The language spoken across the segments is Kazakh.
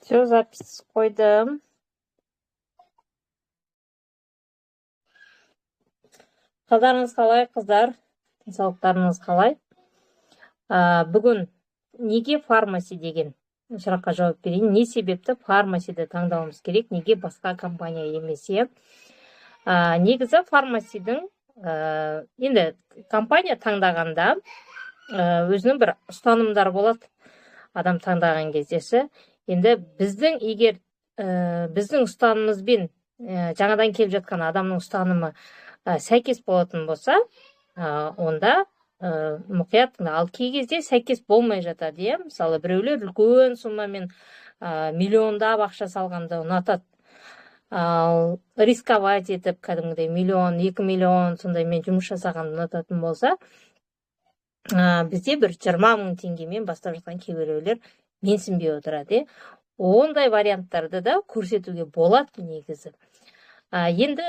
Все, запись қойдым. Қалдарыңыз қалай, қыздар? Денсаулықтарыңыз қалай? Бүгін неге фармаси деген сұраққа жауап берейін. Не себепті фармасиді таңдауымыз керек, неге басқа компания емес? Негізі фармасидің енді компания таңдағанда өзінің бір ұстанымдары болады адам таңдаған кездесі. Енді біздің егер біздің ұстанымызбен жаңадан келіп жатқан адамның ұстанымы сәйкес болатын болса, онда мұқият, ал кей кезде сәйкес болмай жатады. Мысалы, біреулер үлкен суммамен миллиондап ақша салғанды ұнатады. Ал рисковать етіп, кәдімгідей миллион, 2 миллион сондаймен жұмыс жасағанды ұнататын болса, бізде бір 20 мың теңгемен бастап жатқан кейбіреулер менсінбей отырады. Ондай варианттарды да көрсетуге болады негізі. Енді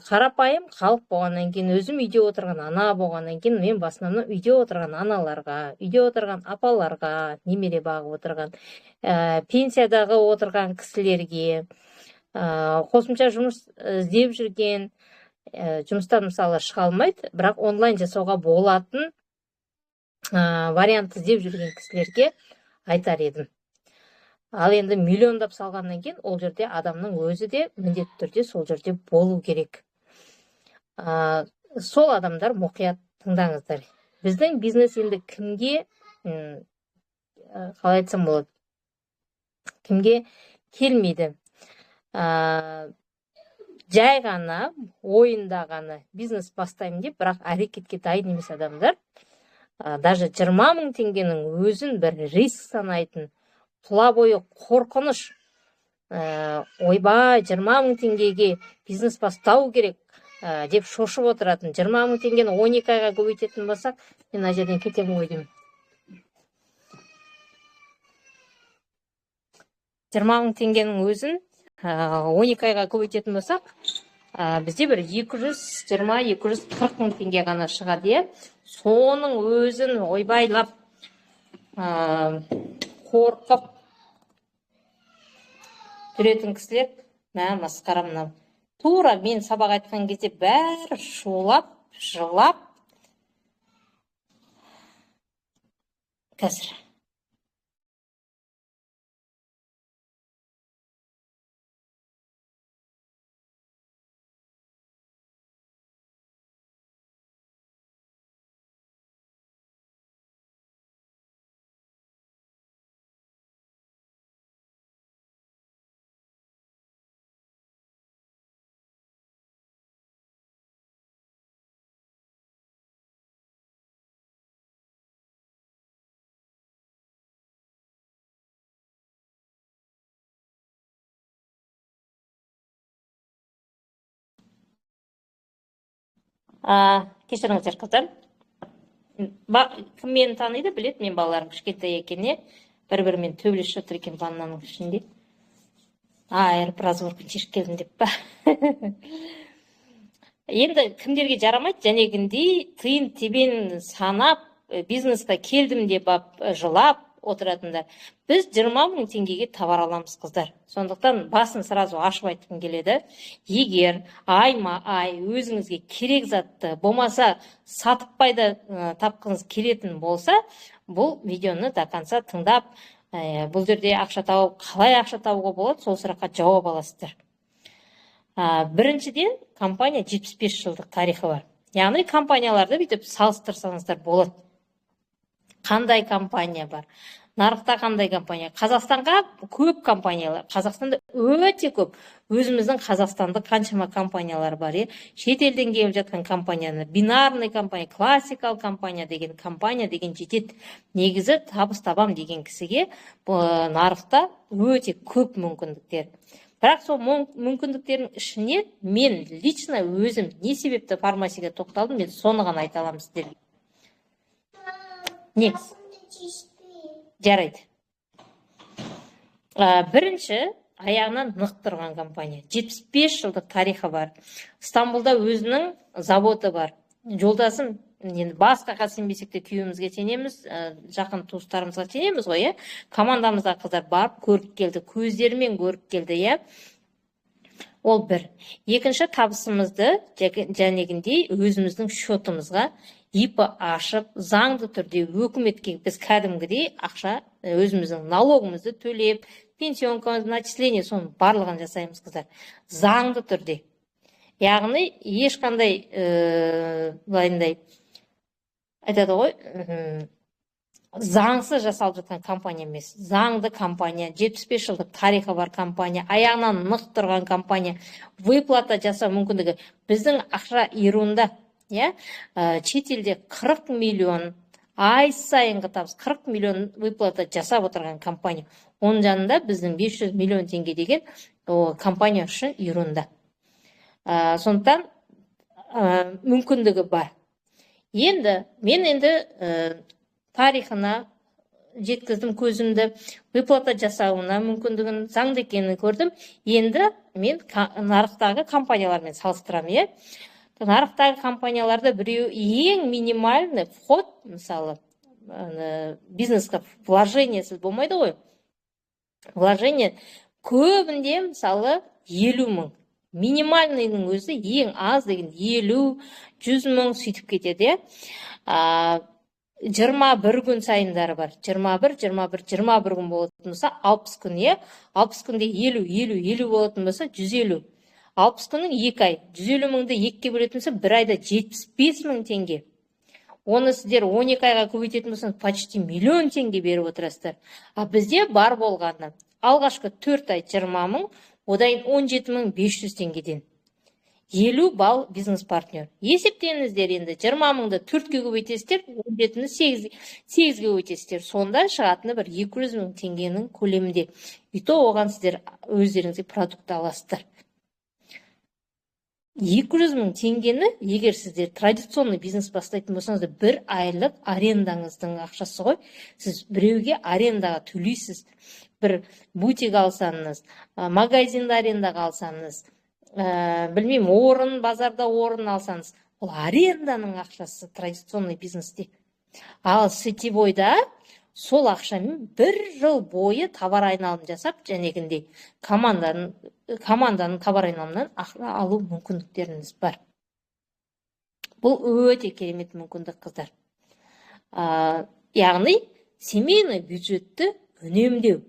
қарапайым халық болғаннан кейін, өзім үйде отырған ана болғаннан кейін, мен басынан үйде отырған аналарға, үйде отырған апаларға, немере бағып отырған, пенсиядағы отырған кісілерге, қосымша жұмыс іздеп жүрген, жұмыстан мысалы шыға алмайды, бірақ онлайн жасауға болатын вариант іздеп жүрген кісілерге айтар едім. Ал енді миллиондап салғаннан кейін, ол жерде адамның өзі де міндетті түрде сол жерде болу керек. Сол адамдар мұқият тыңдаңыздар. Біздің бизнес енді кімге, қалай айтсам болады, кімге келмейді. Жай ғана, ойында ғана бизнес бастаймын деп, бірақ әрекетке дайын емес адамдар, даже 20 мың теңгенің өзін бір риск санайтын, тұла бойы қорқыныш, ойбай, 20 мың теңгеге бизнес бастау керек деп шошып отыратын. 20 мың теңгені 12 айға көбейтетін болсақ, мен мына жерден кетемін ғой деймін. 20 мың теңгенің өзін 12 айға көбейтетін болсақ, бізде бір 220-240 мың теңге ғана шығады. Соның өзін ойбайлап, қорқып жүретін кісілер, масқара мынау. Тура мен сабақ айтқан кезде бәрі шулап, жылап, қазір. Кешіріңіздер, қыздар. Кім мені таниды, білет, мен балаларым кішкентай екен, бір-бірімен төбелесіп жатыр екен ваннаның ішінде. Разборкын шешіп келдім деп па. Енді кімдерге жарамайды, жәнегіндей тыйын тебен санап, бизнесқа келдім деп жылап отыратындар. Біз 20 мың теңгеге товар аламыз, қыздар. Сондықтан басын сразу ашып айтқым келеді. Егер айма-ай өзіңізге керек затты, болмаса сатып пайда тапқыңыз келетін болса, бұл видеоны до конца тыңдап, бұл жерде ақша тауып, қалай ақша табуға болады, сол сұраққа жауап аласыздар. Біріншіден, компания 75 жылдық тарихы бар. Яғни компанияларды бүйтіп салыстырсаңыздар болады. Қандай компания бар? Нарықта қандай компания? Қазақстанға көп компаниялар. Қазақстанда өте көп. Өзіміздің Қазақстанда қаншама компаниялар бар. Шетелден келіп жатқан компанияны, бинарный компания, классикал компания деген жетеді. Негізі табыс табам деген кісіге нарықта өте көп мүмкіндіктер. Бірақ сол мүмкіндіктердің ішіне мен лично өзім не себепті фармасиға тоқталдым, мен соны ғана айта аламын сіздерге. Негіз. Жарайды. Бірінші, аяғынан нық тұрған компания. 75 жылдық тарихы бар. Стамбулда өзінің заводы бар. Жолдасым енді басқаға сенбесек те күйеуімізге сенеміз, жақын туыстарымызға сенеміз ғой, иә. Командамызда қыздар барып көріп келді, көздерімен көріп келді, иә. Ол бір. Екінші, табысымызды жәнегіндей өзіміздің счетымызға ИП ашып, заңды түрде өкіметке біз кәдімгідей ақша, өзіміздің налогымызды төлеп, пенсионка, начисление, соның барлығын жасаймыз, қыздар. Заңды түрде. Яғни, ешқандай, былайындай, айтады ғой, заңсыз жасалып жатқан компания емес. Заңды компания, 75 жылдық тарихы бар компания, аяғынан нық тұрған компания, выплата жасау мүмкіндігі. Біздің ақша ируында, шетелде 40 миллион, ай сайынғы табыс 40 миллион выплата жасап отырған компания. Оның жанында біздің 500 миллион теңге деген компания үшін ируында. Сондықтан мүмкіндігі бар. Енді, мен тарихына жеткіздім көзімді, выплата жасауына мүмкіндігін, заңды екенін көрдім. Енді мен нарықтағы компаниялармен салыстырамын, иә. Нарықтағы компанияларда біреу ең минимальный вход, мысалы, бизнесқа вложениесіз болмайды ғой. Вложение көбінде, мысалы, 50 мың. Минимальныйның өзі ең аз деген 50-100 мың сөйтіп кетеді, иә. 21 күн сайындары бар. 21 күн болатын болса, 60 күн, е? 60 күнде 50 болатын болса, 150. 60 күннің 2 ай. 150 мүңді 2-ке бөлетін болса, 1 айда 75 мың теңге. Оны сіздер 12 айға көбейтетін болсаңыз, почти миллион теңге беріп отырасыздар. А бізде бар болғаны. Алғашқы 4 ай 20 мың, одан 17 мың 500 теңгеден. 50 балл бизнес-партнер. Есептеңіздер енді 20 мыңды 4-ке көбейтесіздер, 17-ні 8-ге көбейтесіздер. Сонда шығатыны бір 200 мың теңгенің көлемінде. Үйто оған сіздер өздеріңізге продукт аласыздар. 200 мың теңгені, егер сіздер традиционный бизнес бастайтын болсаңыз, бір айлық арендаңыздың ақшасы ғой. Сіз біреуге арендаға төлейсіз. Бір бутик алсаңыз, магазинді арендаға алсаңыз, білмеймін, орын, базарда орын алсаңыз, ол аренданың ақшасы традиционный бизнесте. Ал сетевойда сол ақшамен 1 жыл бойы товар айналым жасап, жәнегіндей команданың товар айналымынан ақша алу мүмкіндіктеріңіз бар. Бұл өте керемет мүмкіндік, қыздар. Яғни, семейный бюджетті үнемдеу.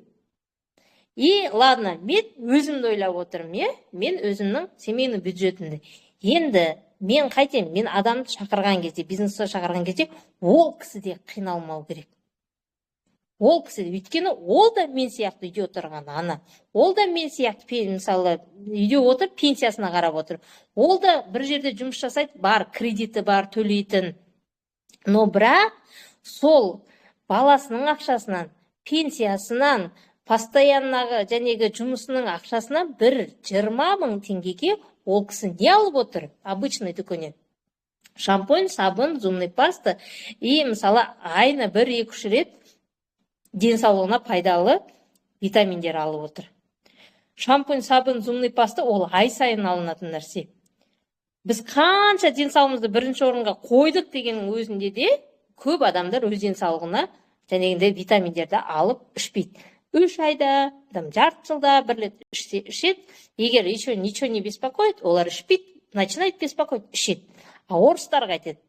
И, ладно, мен өзімді ойлап отырмын, мен өзімнің семейный бюджетімді. Енді мен қайтем, мен адамды шақырған кезде, бизнесті шақырған кезде, ол кісіде қиналмау керек. Ол кісіде, өйткені ол да мен сияқты үйде отырған ана. Ол да мен сияқты, мысалы, үйде отыр, пенсиясына қарап отыр. Ол да бір жерде жұмыс жасайды, бар, кредиті бар, төлейтін. Но бірақ, сол баласының ақшасынан, пенсиясынан, постояннағы жәнегі жұмысының ақшасына 20 мың теңгеге ол кісі не алып отыр? Обычный дүкеннен. Шампунь, сабын, зубный паста и, мысалы, айына 1-2 рет денсаулығына пайдалы витаминдер алып отыр. Шампунь, сабын, зубный паста ол ай сайын алынатын нәрсе. Біз қанша денсаулығымызды бірінші орынға қойдық дегеннің өзінде де көп адамдар өз денсаулығына жәнегінде витаминдерді алып ішпейді. 3 айда, жарты жылда бір рет ішеді. Егер еще ничего не беспокоит, олар ішпейді, начинает беспокоить, ішеді. А орыстар қайтеді.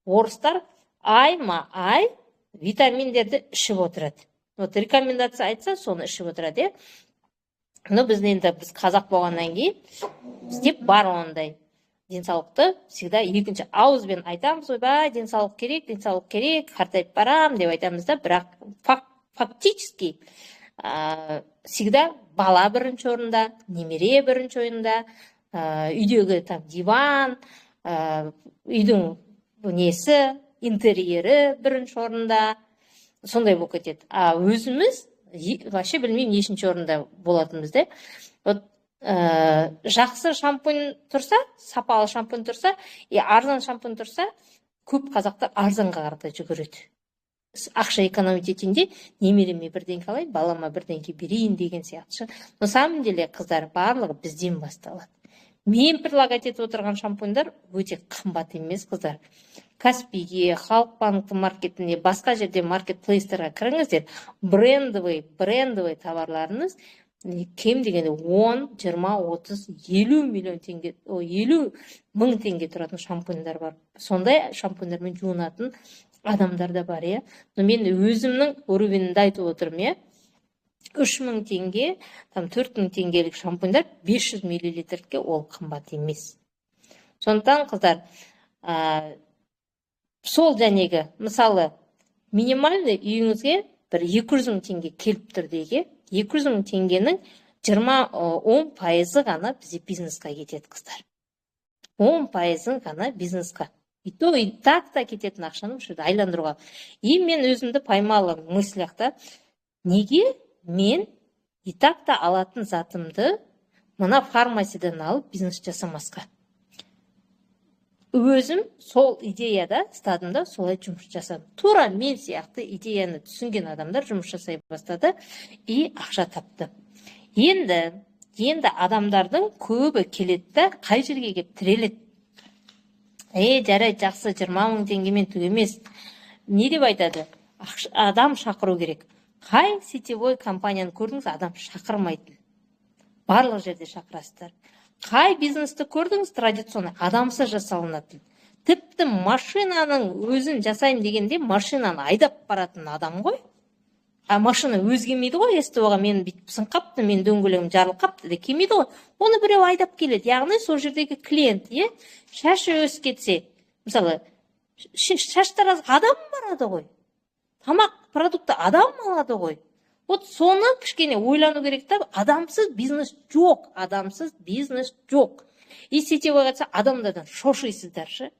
Орыстар айма-ай витаминдерді ішіп отырады. Вот рекомендация айтса, соны ішіп отырады. Но біз қазақ болғаннан кейін, бізде бар ондай. Денсаулықты всегда екінші ауызбен айтамыз, ойбай, денсаулық керек, қартайып барам деп айтамыз да, бірақ фактически всегда бала бірінші орында, немере бірінші орында, үйдегі диван, үйдің несі, интерьері бірінші орында, сондай болып кетеді. А өзіміз вообще білмеймін нешінші орында болатынбыз да. Вот жақсы шампунь тұрса, сапалы шампунь тұрса, арзан шампунь тұрса, көп қазақтар арзанға қарата жүгіреді. Ақша экономить етінде, немереме бірден қалай, балама бірденке берейін деген сияқты. На самом деле, қыздар барлығы бізден басталады. Мен предлагать етіп отырған шампуньдар өте қымбат емес, қыздар. Каспиге, Халық банк маркетіне, басқа жерде маркетплейстерға кіріңіздер. Брендовый товарларыңыз кем дегенде 10, 20, 30, 50 миллион теңге, 50 мың теңге тұратын шампуньдар бар. Сондай шампуньдармен жуынатын адамдар да бар, иә. Мен өзімнің уровенімді айтып отырмын, иә. 3000 теңге, 4000 теңгелік шампуньдар 500 миллилитрге ол қымбат емес. Сондықтан қыздар, сол жәнегі, мысалы, минимальный үйіңізге бір 200 мың теңге келіп тұр дейге, 200 мың теңгенің 10% ғана бізде бизнесқа кетеді, қыздар. 10% ғана бизнесқа. И то и так кететін ақшаны бұл жерде айландыруға. И мен өзімді поймалым мыслякта, неге мен и так алатын затымды мына фармасиден алып бизнес жасамасқа? Өзім сол идеяда стадымда солай жұмыс жасадым. Тура мен сияқты идеяны түсінген адамдар жұмыс жасай бастады и ақша тапты. Енді адамдардың көбі келеді, қай жерге келіп тіреледі. Жарайды, жақсы, 20 мың теңгемен түк емес. Не деп айтады? Адам шақыру керек. Қай сетевой компанияны көрдіңіз, адам шақырмайды. Барлық жерде шақырасыздар. Қай бизнесті көрдіңіз, традиционный адамсыз жасалынатын. Тіпті машинаның өзін жасайын дегенде машинаны айдап баратын адам ғой. Машина өз келмейді ғой, СТО-ға мен бүйтіп сынқапты, мен дөңгелегім жарылқапты де келмейді ғой. Оны біреу айдап келеді. Яғни сол жердегі клиент, шашы өсіп кетсе, мысалы, шаштараз адам барады ғой. Тамақ продукты адам алады ғой. Вот соны кішкене ойлану керек та, адамсыз бизнес жоқ, адамсыз бизнес жоқ. И сетевой қатса адамдардан шошисыздаршы.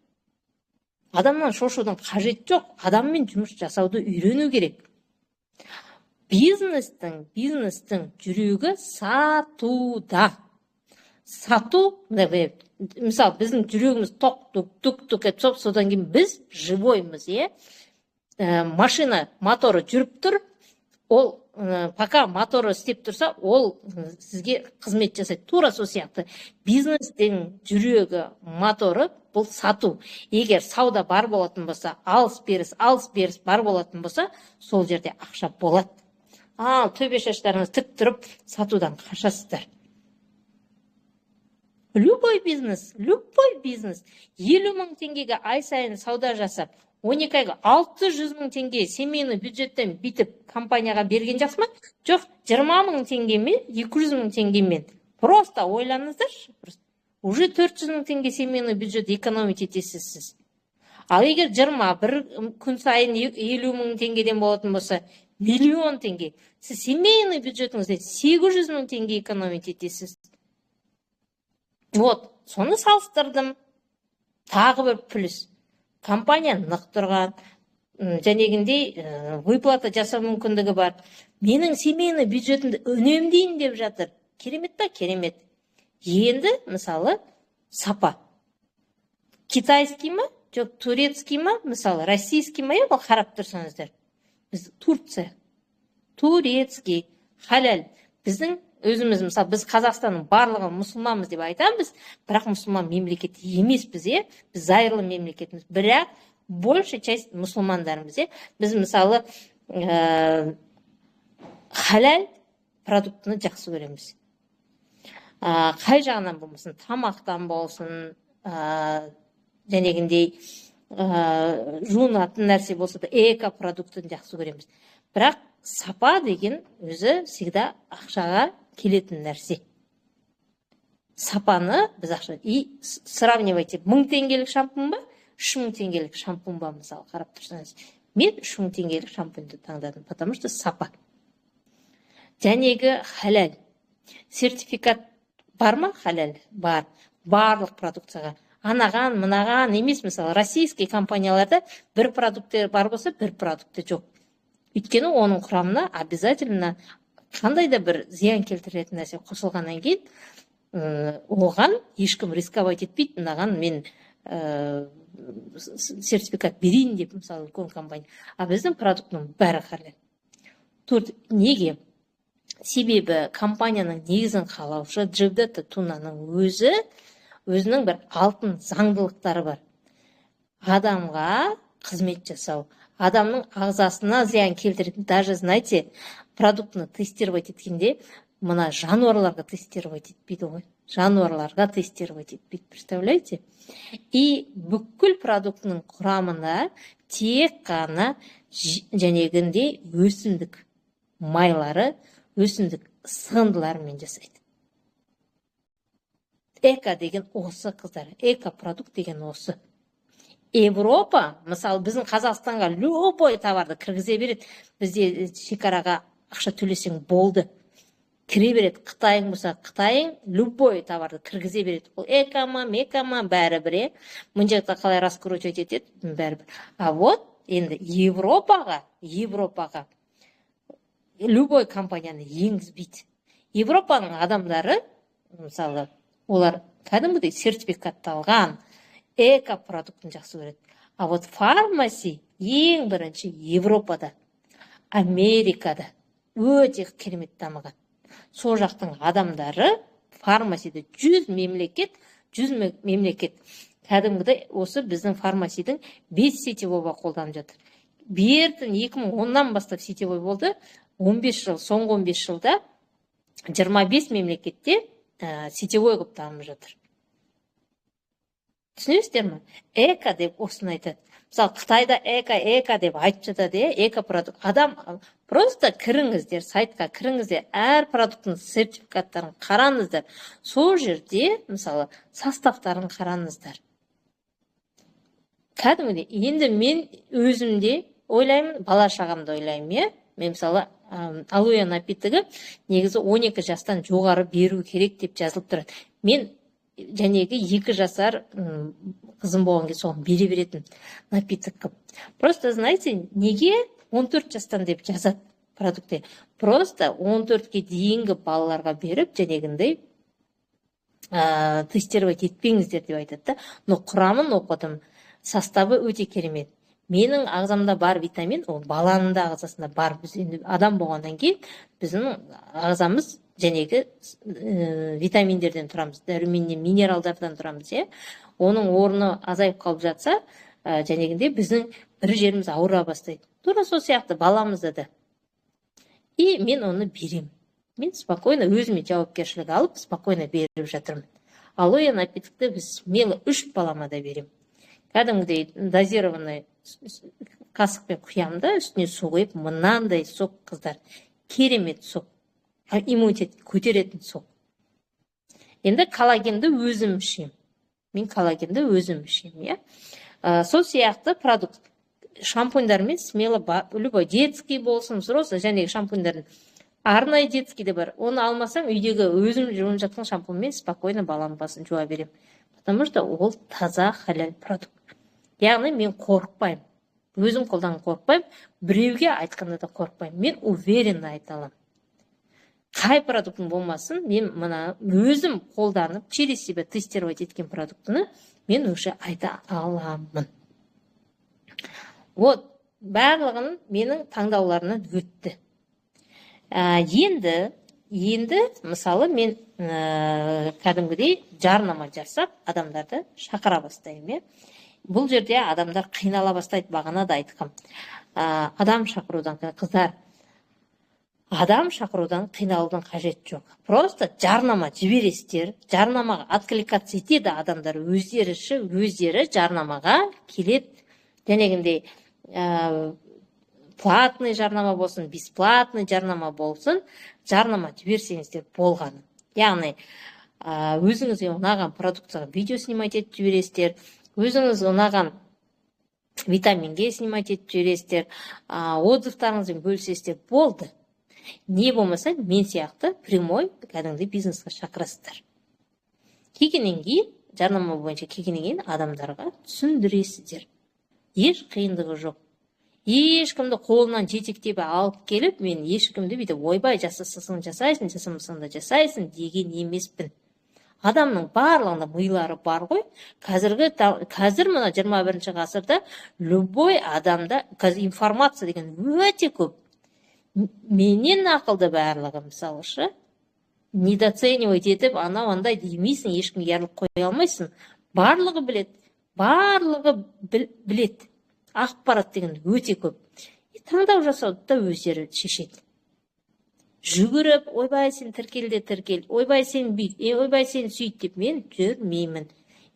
Адамнан шошудың қажет жоқ, адаммен жұмыс жасауды үйрену керек. Бизнестің жүрегі сатуда. Сату, мысалы, біздің жүрегіміз тоқ-тук етіп, содан кейін біз живоймыз, машина моторы жүріп тұр, ол пока моторы істеп тұрса, ол сізге қызмет жасайды. Тура сол сияқты. Бизнестің жүрегі моторы бұл сату. Егер сауда бар болатын болса, алыс-беріс бар болатын болса, сол жерде ақша болады. Төбе шаштарыңыз тік тұрып, сатудан қашасыздар. Любой бизнес, 50 мың теңгеге ай сайын сауда жасап, 12 айға 600 мың теңге семейный бюджеттен бітіп компанияға берген жақсы ма? Жоқ, 20 мың теңгемен, 200 мың теңгемен. Просто ойланыңыздаршы. Уже 400 мың теңге семейный бюджет экономить етесіз сіз. Ал егер 21 күн сайын 50 мың теңгеден болатын болса, миллион теңге. Сіз семейный бюджетіңізде 800 мың теңге экономить етесіз. Вот, соны салыстырдым. Тағы бір плюс. Компания нық тұрған, жәнегіндей выплата жасау мүмкіндігі бар. Менің семейный бюджетімді үнемдейін деп жатыр. Керемет па? Керемет. Енді, мысалы, сапа. Китайский ма? Жоқ, турецкий ма? Мысалы, российский ма? Бұл қарап тұрсаңыздар. Біз Турция. Турецкий, халал. Біздің өзіміз, мысалы, біз Қазақстанның барлығы мұсылманбыз деп айтамыз, бірақ мұсылман мемлекет емеспіз, біз зайырлы мемлекетіміз, бірақ большая часть мұсылмандарымыз, біз, мысалы, халал продуктыны жақсы көреміз. Қай жағынан болмасын, тамақтан болсын, жәнегіндей жуынатын нәрсе болса да, эко-продуктын жақсы көреміз. Бірақ сапа деген өзі всегда ақшаға келетін нәрсе. Сапаны біз ақша. И сравнивайте, 1000 теңгелік шампунь ба, 3000 теңгелік шампунь ба, мысалы, қарап тұрсаңыз. Мен 3000 теңгелік шампуньды таңдадым, потому что сапа. Жәнегі халал. Сертификат бар ма? Халал. Бар. Барлық продукцияға. Анаған, мынаған емес, мысалы, российский компанияларда бір продукты бар болса, бір продукты жоқ. Өйткені оның құрамына обязательно қандай да бір зиян келтіретін нәрсе қосылғаннан кейін, оған ешкім рисковать етпейді. Мынаған мен сертификат берейін деп, мысалы, үлкен компания. Біздің продуктының бәрі халал. Неге? Себебі компанияның негізін қалаушы Джевдетта Тунаның өзінің бір алтын заңдылықтары бар. адамға қызмет жасау, адамның ағзасына зиян келтіретін, даже, знаете, продуктыны тестировать еткенде, мына жануарларға тестировать етпейді ғой. Жануарларға тестировать етпейді, представляете? И бүкіл продуктының құрамында тек қана жәнегіндей өсімдік майлары, өсімдік сығындыларымен жасайды. Эко деген осы, қыздар. Эко-продукт деген осы. Европа, мысалы, біздің Қазақстанға любой товарды кіргізе береді. Бізде шекараға ақша төлесең болды. Кіре береді. Қытайың болса, Қытайың любой товарды кіргізе береді. Ол экома, мекома, бәрі-бір. Мына жақта қалай раскручивать етеді, бәрі-бір. А вот енді Европаға любой компанияны енгізбейді. Европаның адамдары, мысалы, олар кәдімгідей сертификатталған эко-продуктын жақсы көреді. А вот фармаси ең бірінші Европада, Америкада өте керемет дамыған. Сол жақтың адамдары фармасиді 100 мемлекет кәдімгідей осы біздің фармасидің 5 сетевойға қолданып жатыр. Бертін 2010-нан бастап сетевой болды. 15 жыл, соңғы 15 жылда 25 мемлекетте сетевой қылып дамып жатыр. Түсінесіздер ме? Эко деп осыны айтады. Мысалы, Қытайда эко деп айтып жатады, эко-продукт. Адам просто кіріңіздер, сайтқа кіріңіздер, әр продукттың сертификаттарын қараңыздар. Сол жерде, мысалы, составтарын қараңыздар. Кәдімгідей, енді мен өзімде ойлаймын, бала шағамды ойлаймын, мен мысалы, алоэ напитігі негізі 12 жастан жоғары беру керек деп жазылып тұрады. Мен жәнегі 2 жасар қызым болған кезде соған бере беретін напитік қып. Просто, знаете, неге 14 жастан деп жазады продукты? Просто 14-ке дейінгі балаларға беріп, жәнегіндей тестировать етпеңіздер деп айтады. Но құрамын оқыдым, составы өте керемет. Менің ағзамда бар витамин, ол баланың да ағзасында бар. Біз енді адам болғаннан кейін біздің ағзамыз жәнегі витаминдерден тұрамыз, дәруменнен, минералдардан тұрамыз, оның орны азайып қалып жатса, жәнегінде біздің бір жеріміз ауыра бастайды. Тура сол сияқты баламызда да. И мен оны берем. Мен спокойно өзіме жауапкершілік алып, спокойно беріп жатырмын. Алоэ напитікті біз смело 3 балама да берем. Кәдімгідей дозированный қасықпен құямын да, үстіне су қойып, мынандай сок, қыздар. Керемет сок. Иммунитет көтеретін сок. Енді коллагенді өзім ішем. Мен коллагенді өзім ішем, Сол сияқты продукт. Шампуньдармен смело любой детский болсын, взрослый, және шампуньдардың арнайы детский де бар. Оны алмасам, үйдегі өзім жуынып жатқан шампуньмен спокойно баланың басын жуа берем. Потому что ол таза халал продукт. Яғни мен қорықпаймын. Өзім қолдан қорықпаймын, біреуге айтқанда да қорықпаймын. Мен уверенно айта аламын. Қай продуктың болмасын, мен мына өзім қолданып, через себя тестировать еткен продуктыны мен уже айта аламын. Вот, барлығын менің таңдауларынан өтті. Енді, мысалы, мен кәдімгідей жарнама жасап, адамдарды шақыра бастаймын. Бұл жерде адамдар қинала бастайды, бағана да айтқам. Адам шақырудан, қыздар, адам шақырудан қиналудың қажет жоқ. Просто жарнама жібересіздер, жарнамаға откликаться етеді адамдар өздері жарнамаға келеді. Жәнегіндей платный жарнама болсын, бесплатный жарнама болсын, жарнама жіберсеңіздер болғаны. Яғни, өзіңізге ұнаған продукцияға видео снимать етіп жібересіздер, өзіңіз ұнаған витаминге снимать етіп жібересіздер, отзывтарыңызбен бөлісесіздер, болды. Не болмаса, мен сияқты прямой кәдімгідей бизнесқа шақырасыздар. Келгеннен кейін, жарнама бойынша келгеннен кейін адамдарға түсіндіресіздер. Еш қиындығы жоқ. Ешкімді қолынан жетектеп алып келіп, мен ешкімді бүйтіп ойбай жасасың жасайсың, жасамасаң да жасайсың деген емеспін. Адамның барлығында милары бар ғой. Қазір мына 21 ғасырда любой адамда информация деген өте көп. Менен ақылды барлығы, мысалышы, недооценивать етіп, андай демейсің, ешкімге ярылып қоя алмайсың. Барлығы білет. барлығы білет. Ақпарат деген өте көп. Таңдау жасауды да өздері шешеді. Жүгіріп, ойбай сен тіркел, ойбай сен бүйт, ойбай сен сөйт деп мен жүрмеймін.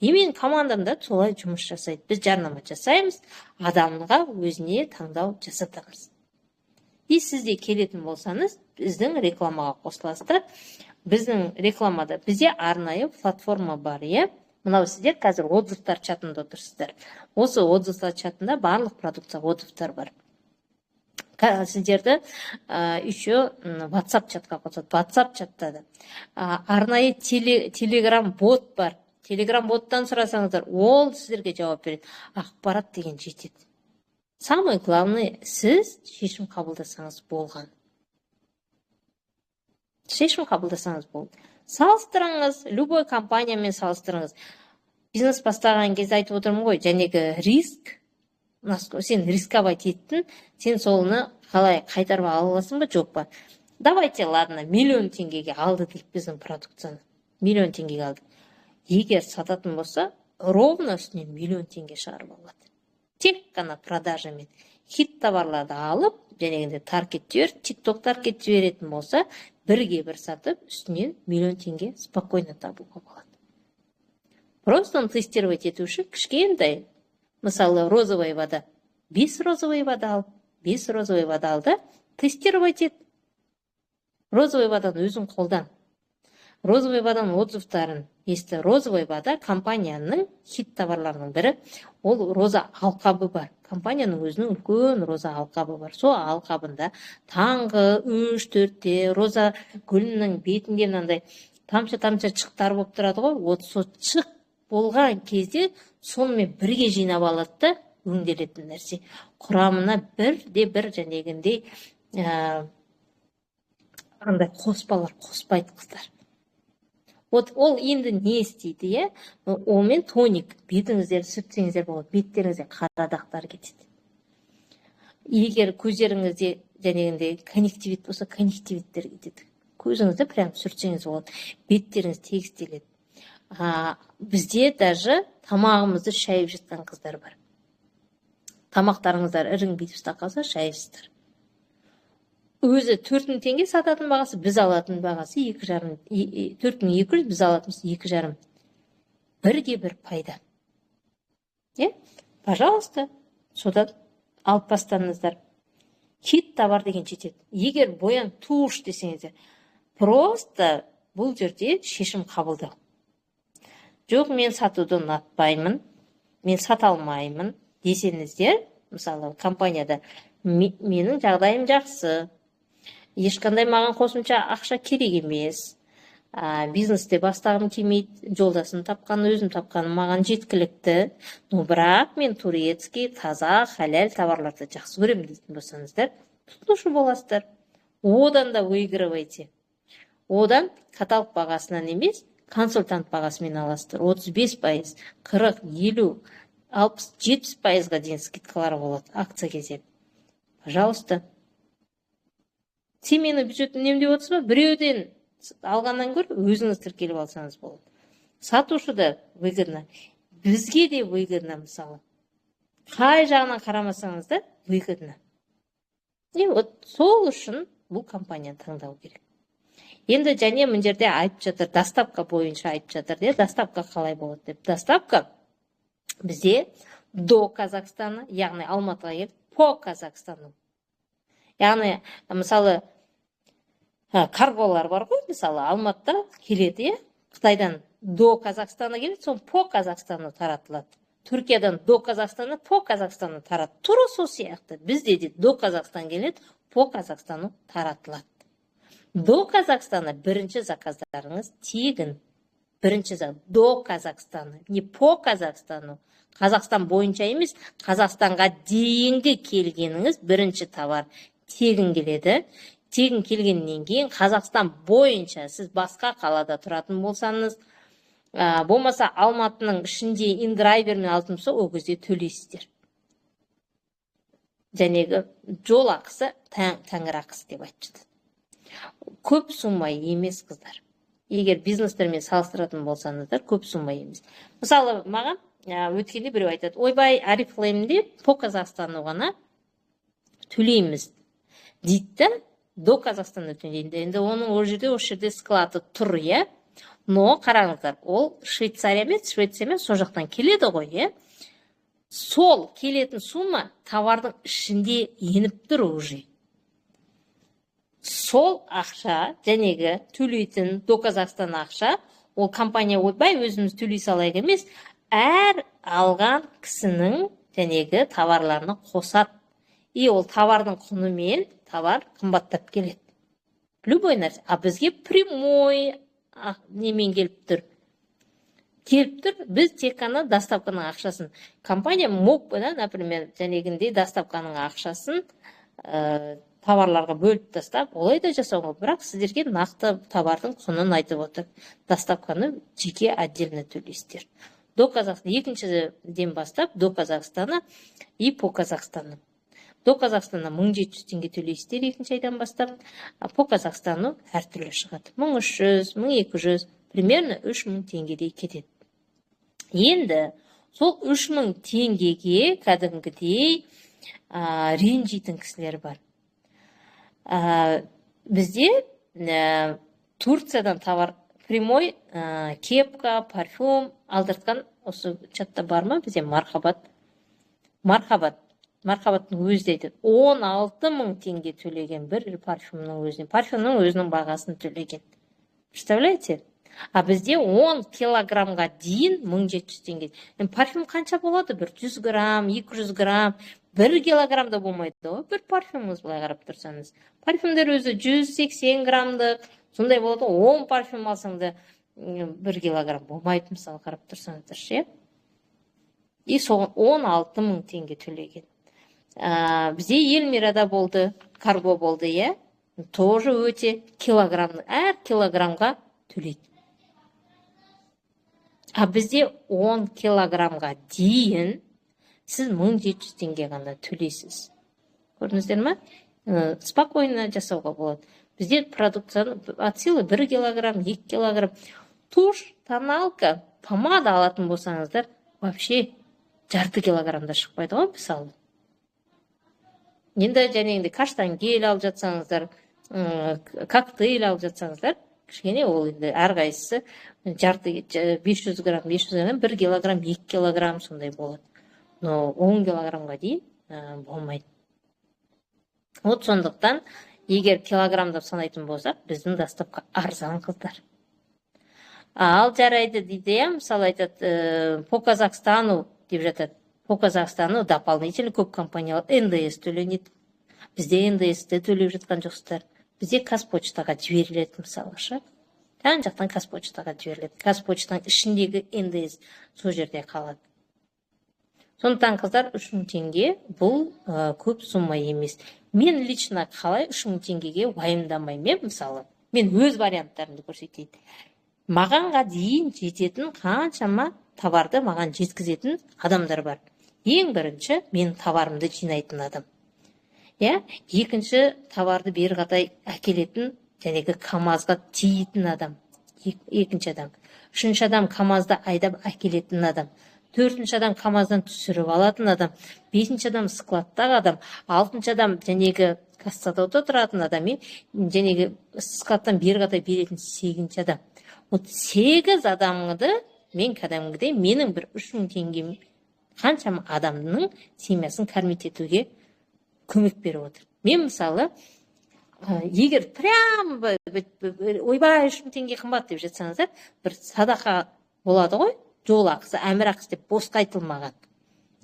Мен командамда солай жұмыс жасайды. Біз жарнама жасаймыз, адамға өзіне таңдау жасатамыз. Сізде келетін болсаңыз, біздің рекламаға қосыласыздар. Біздің рекламада бізде арнайы платформа бар, Мынау сіздер қазір отзывтар чатында отырсыздар. Осы отзывтар чатында барлық продукция отзывтар бар. Сіздерді еще WhatsApp чатқа қосады. WhatsApp чатта да арнайы Telegram бот бар. Telegram боттан сұрасаңыздар, ол сіздерге жауап береді. Ақпарат деген жетеді. Самое главное, сіз шешім қабылдасаңыз болған. Шешім қабылдасаңыз болды. Салыстырыңыз, любой компаниямен салыстырыңыз. Бизнес бастаған кезде айтып отырмын ғой, жәнегі риск, сен рисковать еттің, сен солыны қалай қайтарып ала аласың ба, жоқ па? Давайте, ладно, 1 миллион теңгеге алды дейік біздің продукцияны. 1 миллион теңгеге алды. Егер сататын болса, ровно үстіне 1 миллион теңге шығарып алады. Тек қана продажамен. Хит товарларды алып, жәнегінде таргет жіберіп, TikTok таргет жіберетін болса, бірге бір сатып, үстінен 1 миллион теңге спокойно табуға болады. Просто тестировать ету үшін кішкентай, мысалы, розовая вода. 5 розовая вода ал, 5 розовая вода ал да, тестировать ет. Розовая воданы өзің қолдан. Розовая воданың отзывтарын есті. Розовая вода компанияның хит товарларының бірі. Ол роза алқабы бар. Компанияның өзінің үлкен роза алқабы бар. Сол алқабында таңғы 3-4-те роза гүлінің бетінде мынандай тамшы-тамшы шықтар болып тұрады ғой. Сол шық болған кезде сонымен бірге жинап алады да өңделетін нәрсе. Құрамына бір жәнегіндей андай қоспалар қоспайды қыздар. Ол енді не істейді, Олмен тоник, бетіңіздер сүртсеңіздер болады, беттеріңізде қара дақтар кетеді. Егер көздеріңізде жәнегінде конъюнктивит болса, конъюнктивиттер кетеді. Көзіңізді прям сүртсеңіз болады, беттеріңіз тегістеледі. Бізде даже тамағымызды шайып жатқан қыздар бар. Тамақтарыңыздар іріңбей ұстап қалса, шайыпсыздар. Өзі 4.000 теңге сататын бағасы, біз алатын бағасы 2,5. 4.200, біз алатымыз 2,5. Бірге бір пайда. Пожалуйста, содан алып бастаңыздар. Хит товар деген жетеді. Егер боян туыш десеңіздер, просто бұл жерде шешім қабылдау. Жоқ, мен сатуды ұнатпаймын, мен сата алмаймын десеңіздер, мысалы, компанияда менің жағдайым жақсы, ешқандай маған қосымша ақша керек емес, бизнесте бастағым келмейді, жолдасын тапқан, өзім тапқаным маған жеткілікті, бірақ мен турецкий, таза, халал товарларды жақсы көремін дейтін болсаңыздар, тұтынушы боласыздар. Одан да выигрывайте. Одан каталог бағасынан емес, консультант бағасымен аласыздар. 35%, 40, 50, 60, 70%-ға дейін скидкалар болады акция кезінде. Пожалуйста. Сен мені бюджет үнемдеп отырсыз ба? Біреуден алғаннан гөрі өзіңіз тіркеліп алсаңыз болады. Сатушы да выгодно, бізге де выгодно, мысалы. Қай жағынан қарамасаңыз да выгодно. Сол үшін бұл компанияны таңдау керек. Енді және мына жерде айтып жатыр, доставка бойынша айтып жатыр, доставка қалай болады деп. Доставка бізде до Казахстана, яғни Алматыға келіп, по Казахстану. Яғни, мысалы, карголар бар ғой, мысалы, Алматыда келеді, Қытайдан до Казахстана келеді, сон по Казахстану таратылады. Түркиядан до Казахстана, по Казахстану таратылады. Тура сол сияқты. Бізде де до Казахстан келеді, по Казахстану таратылады. До Казахстана бірінші заказдарыңыз тегін. Бірінші до Казахстана, не по Казахстану. Қазақстан бойынша емес, Қазақстанға дейінгі келгеніңіз бірінші товар тегін келеді. Тегін келгеннен кейін Қазақстан бойынша сіз басқа қалада тұратын болсаңыз, болмаса Алматының ішінде индрайвермен алтын болса, ол кезде төлейсіздер. Жәнегі жол ақысы тәңір ақысы деп айтып жатады. Көп сумма емес қыздар. Егер бизнестермен салыстыратын болсаңыздар, көп сумма емес. Мысалы, маған өткенде біреу айтады, ойбай, Oriflame-де по Казахстану ғана төлейміз дейді да, до Казахстанда төлейді. Енді оның осы жерде склады тұр, иә. Но қараңыздар, ол Швейцария емес, сол жақтан келеді ғой, иә. Сол келетін сумма товардың ішінде еніп тұр уже. Сол ақша, жәнегі төлейтін до Казахстан ақша, ол компания ойбай өзіміз төлей салайық емес, әр алған кісінің жәнегі товарларына қосады. И ол товардың құнымен товар қымбаттап келеді. Любой нәрсе. А бізге прямой немен келіп тұр. Біз тек қана доставканың ақшасын. Компания мог бы, да, например, жәнегінде доставканың ақшасын товарларға бөліп тастап, олай да жасауға, бірақ сіздерге нақты товардың құнын айтып отыр. Доставканы жеке отдельно төлейсіздер. До Казахстана, екіншіден бастап, до Казахстана и по Казахстану. До Казахстана 1700 теңге төлейсіздер екінші айдан бастап, а по Казахстану әртүрлі шығады. 1300, 1200, примерно 3000 теңгедей кетеді. Енді сол 3000 теңгеге кәдімгідей ренжитін кісілер бар. Бізде Турциядан товар прямой кепка, парфюм алдыртқан, осы чатта бар ма? Бізде Мархабаттың өзі айтады, 16.000 теңге төлеген бір парфюмнің өзінің бағасын төлеген. Представляете? А бізде 10 килограммға дейін 1700 теңге. Парфюм қанша болады? 100 грамм, 200 грамм, 1 килограммда болмайды. Бір парфюміңіз былай қарап тұрсаңыз. Парфюмдер өзі 180 граммдық, сондай болады. 10 парфюм алсаңда 1 килограмм болмайды, мысалы қарап тұрсаңыздар, ше. И соған 16.000 теңге төлеген. Бізде Елмирада болды, карго болды, е? Тоже өте килограммны, әр килограммға төлейді. А бізде 10 килограммға дейін сіз 1700 теңге ғана төлейсіз. Көрдіңіздер ма? Спокойно жасауға болады. Бізде продукцияны от силы 1 килограмм, 2 килограмм. Тушь, тоналка, помада алатын болсаңыздар, вообще жарты килограммда шықпайды ғой, мысалы. Енді жәнегінде каштан гель алып жатсаңыздар, коктейль алып жатсаңыздар, кішкене ол енді әрқайсысы жарты 500 грамм, 1 килограмм, 2 килограмм сондай болады. Но 10 килограммға дейін болмайды. Вот сондықтан, егер килограммдап санайтын болсақ, біздің доставка арзан қыздар. Ал жарайды дейді, мысалы айтады, по Казахстану деп жатады. По Казахстану дополнительно көп компаниялар НДС төленеді. Бізде НДС-ті төлеп жатқан жоқсыздар. Бізде Қазпочтаға жіберіледі, мысалы ше. Жан-жақтан Қазпочтаға жіберіледі. Қазпочтаның ішіндегі НДС сол жерде қалады. Сондықтан қыздар 3000 теңге бұл көп сумма емес. Мен лично қалай 3000 теңгеге уайымдамаймын, мысалы. Мен өз варианттарымды көрсетейін. Мағанға дейін жететін қаншама товарды маған жеткізетін адамдар бар. Ең бірінші, мен товарымды жинайтын адам. Екінші, товарды бері қарай әкелетін, жәнегі КамАЗға тиетін адам. Екінші адам. Үшінші адам КамАЗды айдап әкелетін адам. Төртінші адам КамАЗдан түсіріп алатын адам. Бесінші адам складтағы адам. Алтыншы адам жәнегі кассада отыратын адам. Жәнегі складтан бері қарай беретін сегізінші адам. Вот 8 адамды мен кәдімгідей менің бір 3000 теңгем қаншама адамның семьясын кормить етуге көмек беріп отыр. Мен мысалы, егер прям ойбай 3000 теңге қымбат деп жатсаңыздар, бір садақа болады ғой, жол ақысы, әмір ақысы деп босқа айтылмаған.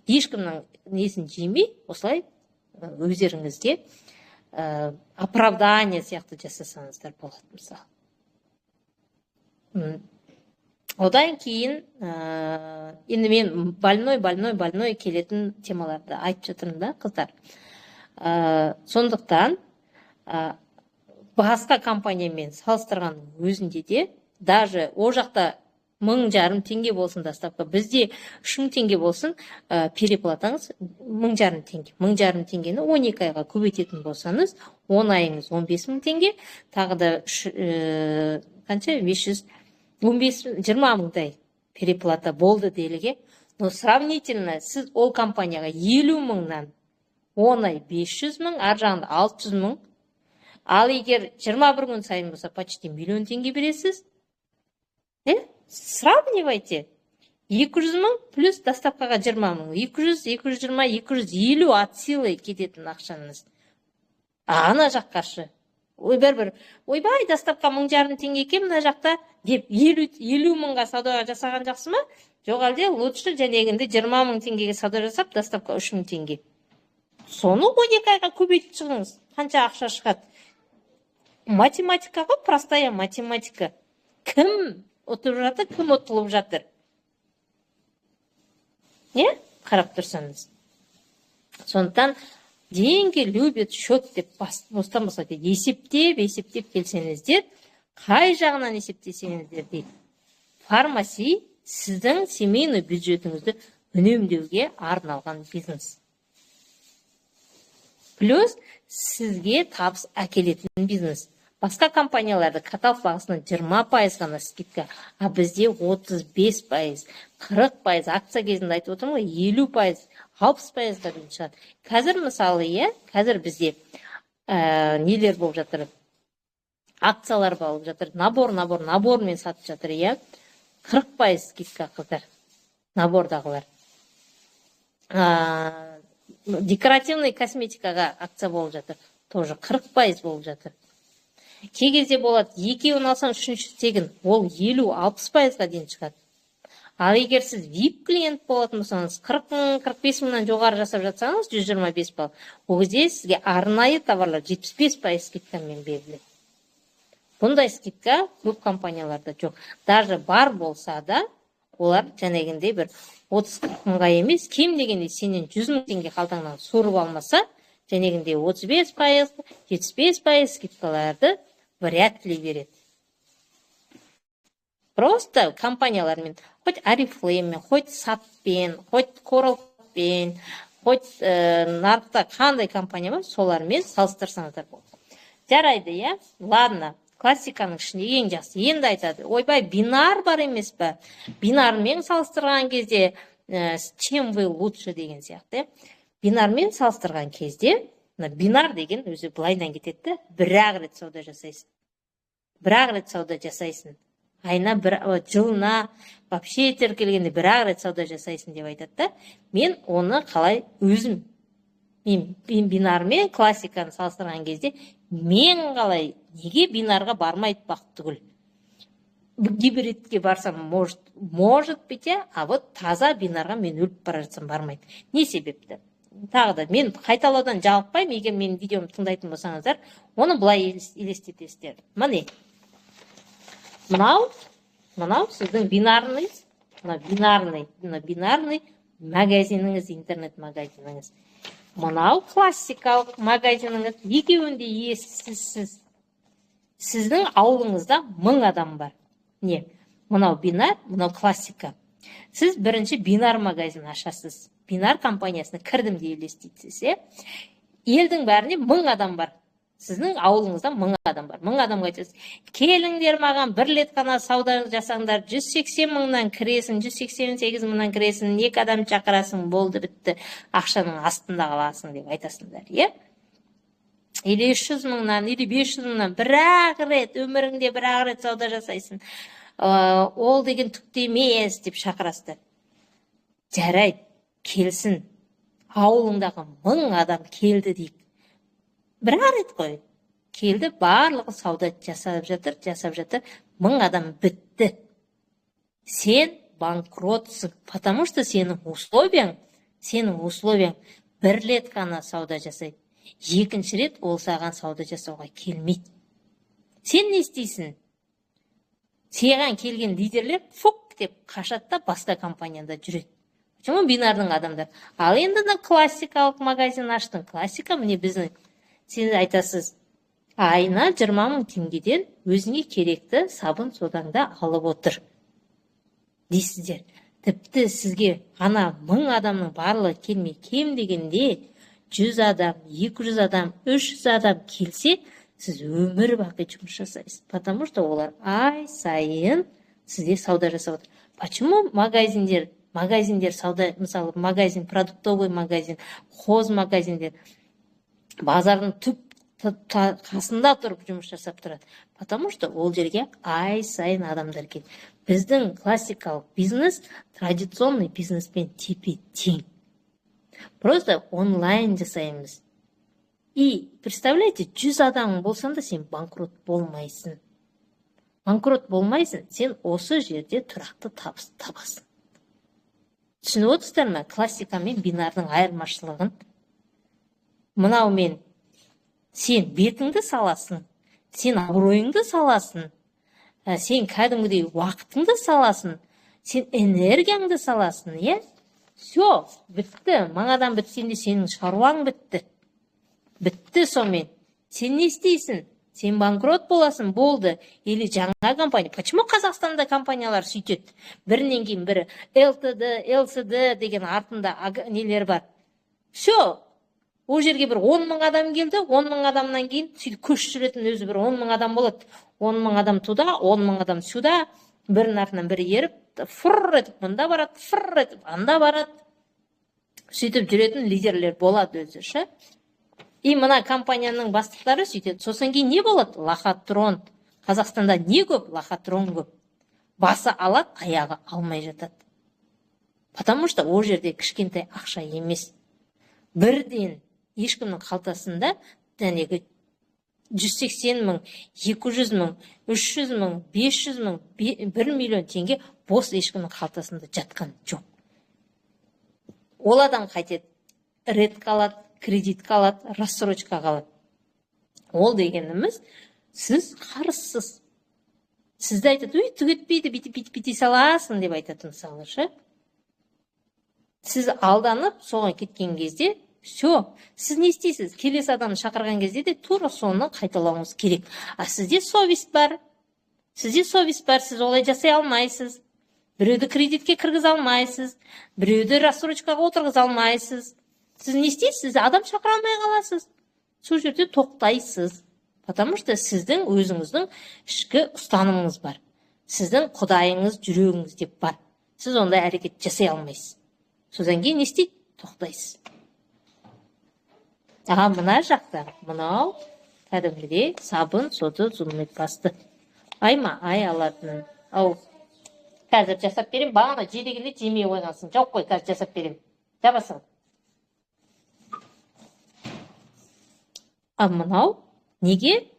Ешкімнің несін жемей, осылай өздеріңізге оправдание сияқты жасасаңыздар болады, мысалы. Одан кейін, енді мен больной келетін темаларды айтып жатырмын да, қыздар. Сондықтан, басқа компаниямен салыстырған өзінде де, даже о жақта 1500 теңге болсын доставка, бізде 3000 теңге болсын, переплатаңыз 1500 теңге. 1500 теңгені 12 айға көбейтетін болсаңыз, 10 айыңыз 15000 теңге, тағы да қанша? 20 мыңдай переплата болды деліге. но сравнительно сіз ол компанияға 50 мыңнан он ай 500 мың, ар жағында 600 мың, ал егер 21 күн сайын болса, почти миллион теңге бересіз. Сравнивайте. 200 мың плюс доставкаға 20 мың. 200, 220, 250 от силы кететін ақшаңыз. Ана жақ қаршы. Ойбай, доставка 1500 теңге екен, мына жақта деп 50 мыңға саудаға жасаған жақсы ма? Жоқ әлде лучше жәнегінде 20 мың теңгеге сауда жасап, доставка 3000 теңге. Соны 12 айға көбейтіп шығыңыз. Қанша ақша шығады? Математика ғой, простая математика. Кім ұтып жатыр, кім ұтылып жатыр? Қарап тұрсаңыз. Сондықтан деньги любят счет деп бостан есептеп келсеңіздер, қай жағынан есептесеңіздер дейді. Фармаси сіздің семейный бюджетіңізді үнемдеуге арналған бизнес. Плюс сізге табыс әкелетін бизнес. Басқа компанияларды каталог бағасынан 20% ғана скидка, а бізде 35%, 40%, акция кезінде айтып отырмын ғой, 50%, 60%-ға дейін шығады. Қазір мысалы, қазір бізде нелер болып жатыр, акциялар болып жатыр, набормен сатып жатыр, 40% скидка қыздар, набордағылар. Декоративный косметикаға акция болып жатыр, тоже 40% болып жатыр. Кей кезде болады, екеуін алсаң үшінші тегін, ол 50-60%-ға дейін шығады. Ал егер сіз VIP клиент болатын болсаңыз, 40 мың, 45 мыңнан жоғары жасап жатсаңыз, 125 балл, ол кезде сізге арнайы товарлар 75% скидкамен беріледі. Бұндай скидка көп компанияларда жоқ. Даже бар болса да, олар жәнегінде бір 30-40 мыңға емес, кем дегенде сенен 100 мың теңге қалтаңнан суырып алмаса, жәнегінде 35%, 75% скидкаларды вряд ли береді. Просто компаниялармен, хоть Арифлеймен, хоть Сатпен, хоть Коралпен, хоть нарықта қандай компания бар, солармен салыстырсаңыздар болды. Жарайды, ладно, классиканың ішінде ең жақсы. Енді айтады, ойбай, бинар бар емес па? Бинармен салыстырған кезде, чем вы лучше деген сияқты. Бинармен салыстырған кезде, бинар деген өзі былайдан кетеді, бір-ақ рет сауда жасайсың. Бір-ақ рет сауда жасайсың. Айына жылына вообще келгенде бір-ақ рет сауда жасайсың деп айтады. Мен оны қалай өзім, мен бинармен классиканы салыстырған кезде, мен қалай неге бинарға бармайды бақыт түгіл. Гибридке барсам, может быть, а вот таза бинарға мен өліп бара жатсам бармайды. Не себепті? Тағы да, мен қайталаудан жалықпаймын, егер менің видеомды тыңдайтын болсаңыздар, оны былай елестетесіздер. Мынау сіздің бинарный магазиніңіз, интернет магазиніңіз. Мынау классикалық магазиніңіз, екеуінде иесісіз. Сіздің ауылыңызда 1000 адам бар. Мынау бинар, мынау классика. Сіз бірінші бинар магазин ашасыз. Бинар компаниясына кірдім де елестетсіз. Елдің бәріне 1000 адам бар. Сіздің ауылыңызда 1000 адам бар. 1000 адамға айтасыз. Келіңдер маған бір рет қана сауда жасаңдар, 180 мыңнан кіресің, 188 мыңнан кіресің, 2 адам шақырасың, болды, бітті, ақшаның астында қаласың деп айтасыңдар. Или 300 мыңнан, или 500 мыңнан бір-ақ рет, өміріңде бір-ақ рет сауда жасайсың. Ол деген түкті емес деп шақырасыздар. Жарайды, келсін. Ауылыңдағы 1000 адам келді дейік. Бір-ақ рет қой. Келді, барлығы сауда жасап жатыр. 1000 адам бітті. Сен банкротсың, потому что сенің условияң бір рет қана сауда жасайды. Екінші рет ол саған сауда жасауға келмейді. Сен не істейсің? Саған келген лидерлер фук деп қашатта басқа компанияда жүреді. Почему бинардың адамдар? Ал енді классикалық магазин аштың. Классика міне біздің. Сен айтасыз, айына 20 мың теңгеден өзіңе керекті сабын содаңды алып отыр. Дейсіздер. Тіпті сізге ана 1000 адамның барлығы келмей, кем дегенде 100 адам, 200 адам, 300 адам келсе, сіз өмір бақи жұмыс жасайсыз. Потому что олар ай сайын сізде сауда жасап отыр. Почему магазиндер магазиндер, сауда, мысалы магазин, продуктовый магазин, хоз магазиндер базардың түп қасында тұрып жұмыс жасап тұрады. Потому что ол жерге ай сайын адамдар келеді. Біздің классикалық бизнес традиционный бизнеспен тепе-тең. Просто онлайн жасаймыз. И представляете, 100 адам болсаң да сен банкрот болмайсың. Банкрот болмайсың, сен осы жерде тұрақты табыс табасың. Түсініп отырсыздар ма? Классика мен бинардың айырмашылығын. Мынаумен сен бетіңді саласың, сен абыройыңды саласың, сен кәдімгідей уақытыңды саласың, сен энергияңды саласың, е? Все, бітті. Маңадан біткенде сенің шаруаң бітті. Бітті сонымен. Сен не істейсің? Сен банкрот боласың, болды. Или жаңа компания. Почему Қазақстанда компаниялар сөйтеді? Бірінен кейін бірі ЛТД, ЛСД деген артында нелер бар. Все. Ол жерге бір 10 мың адам келді, 10 мың адамнан кейін сөйтіп көш жүретін өзі бір 10 мың адам болады. 10 мың адам туда, 10 мың адам сюда, бірінің артынан бірі еріп, фырр етіп мұнда барады, фырр етіп анда барады. Сөйтіп жүретін лидерлер болады өзі, ше. И мына компанияның бастықтары сөйтеді. Сосын кейін не болады? Лохотрон. Қазақстанда не көп? Лохотрон көп. Басы алады, аяғы алмай жатады. Потому что ол жерде кішкентай ақша емес. Бірден ешкімнің қалтасында дәнегі 180 мың, 200 мың, 300 мың, 500 мың, 1 миллион теңге бос ешкімнің қалтасында жатқан жоқ. Ол адам қайтеді, редка алады, кредитка алады, рассрочка алады. Ол дегеніміз, сіз қарызсыз. Сізді айтады, өй, түгетпейді, бейті саласың деп айтатын салышы. Сіз алданып, соған кеткен кезде, все, сіз не істейсіз? Келесі адамды шақырған кезде де тура соны қайталауыңыз керек. А сізде совесть бар. Сізде совесть бар, сіз олай жасай алмайсыз. Біреуді кредитке кіргіз алмайсыз. Біреуді рассрочкаға отырғыз алмайсыз. Сіз не істейсіз? Сіз адам шақыра алмай қаласыз. Сол жерде тоқтайсыз. Потому что сіздің өзіңіздің ішкі ұстанымыңыз бар. Сіздің құдайыңыз, жүрегіңіз деп бар. Сіз ондай әрекет жасай алмайсыз. Содан кейін не істейді? Тоқтайсыз. Мына жақта, мынау кәдімгідей сабын, соды, зұлмет басты. Айма, ай алатын. Ау, қазір жасап берем, бағана жедегенде жемей қойғансың. Жоқ қой, қазір жасап берем. Жабасың. Мынау, неге?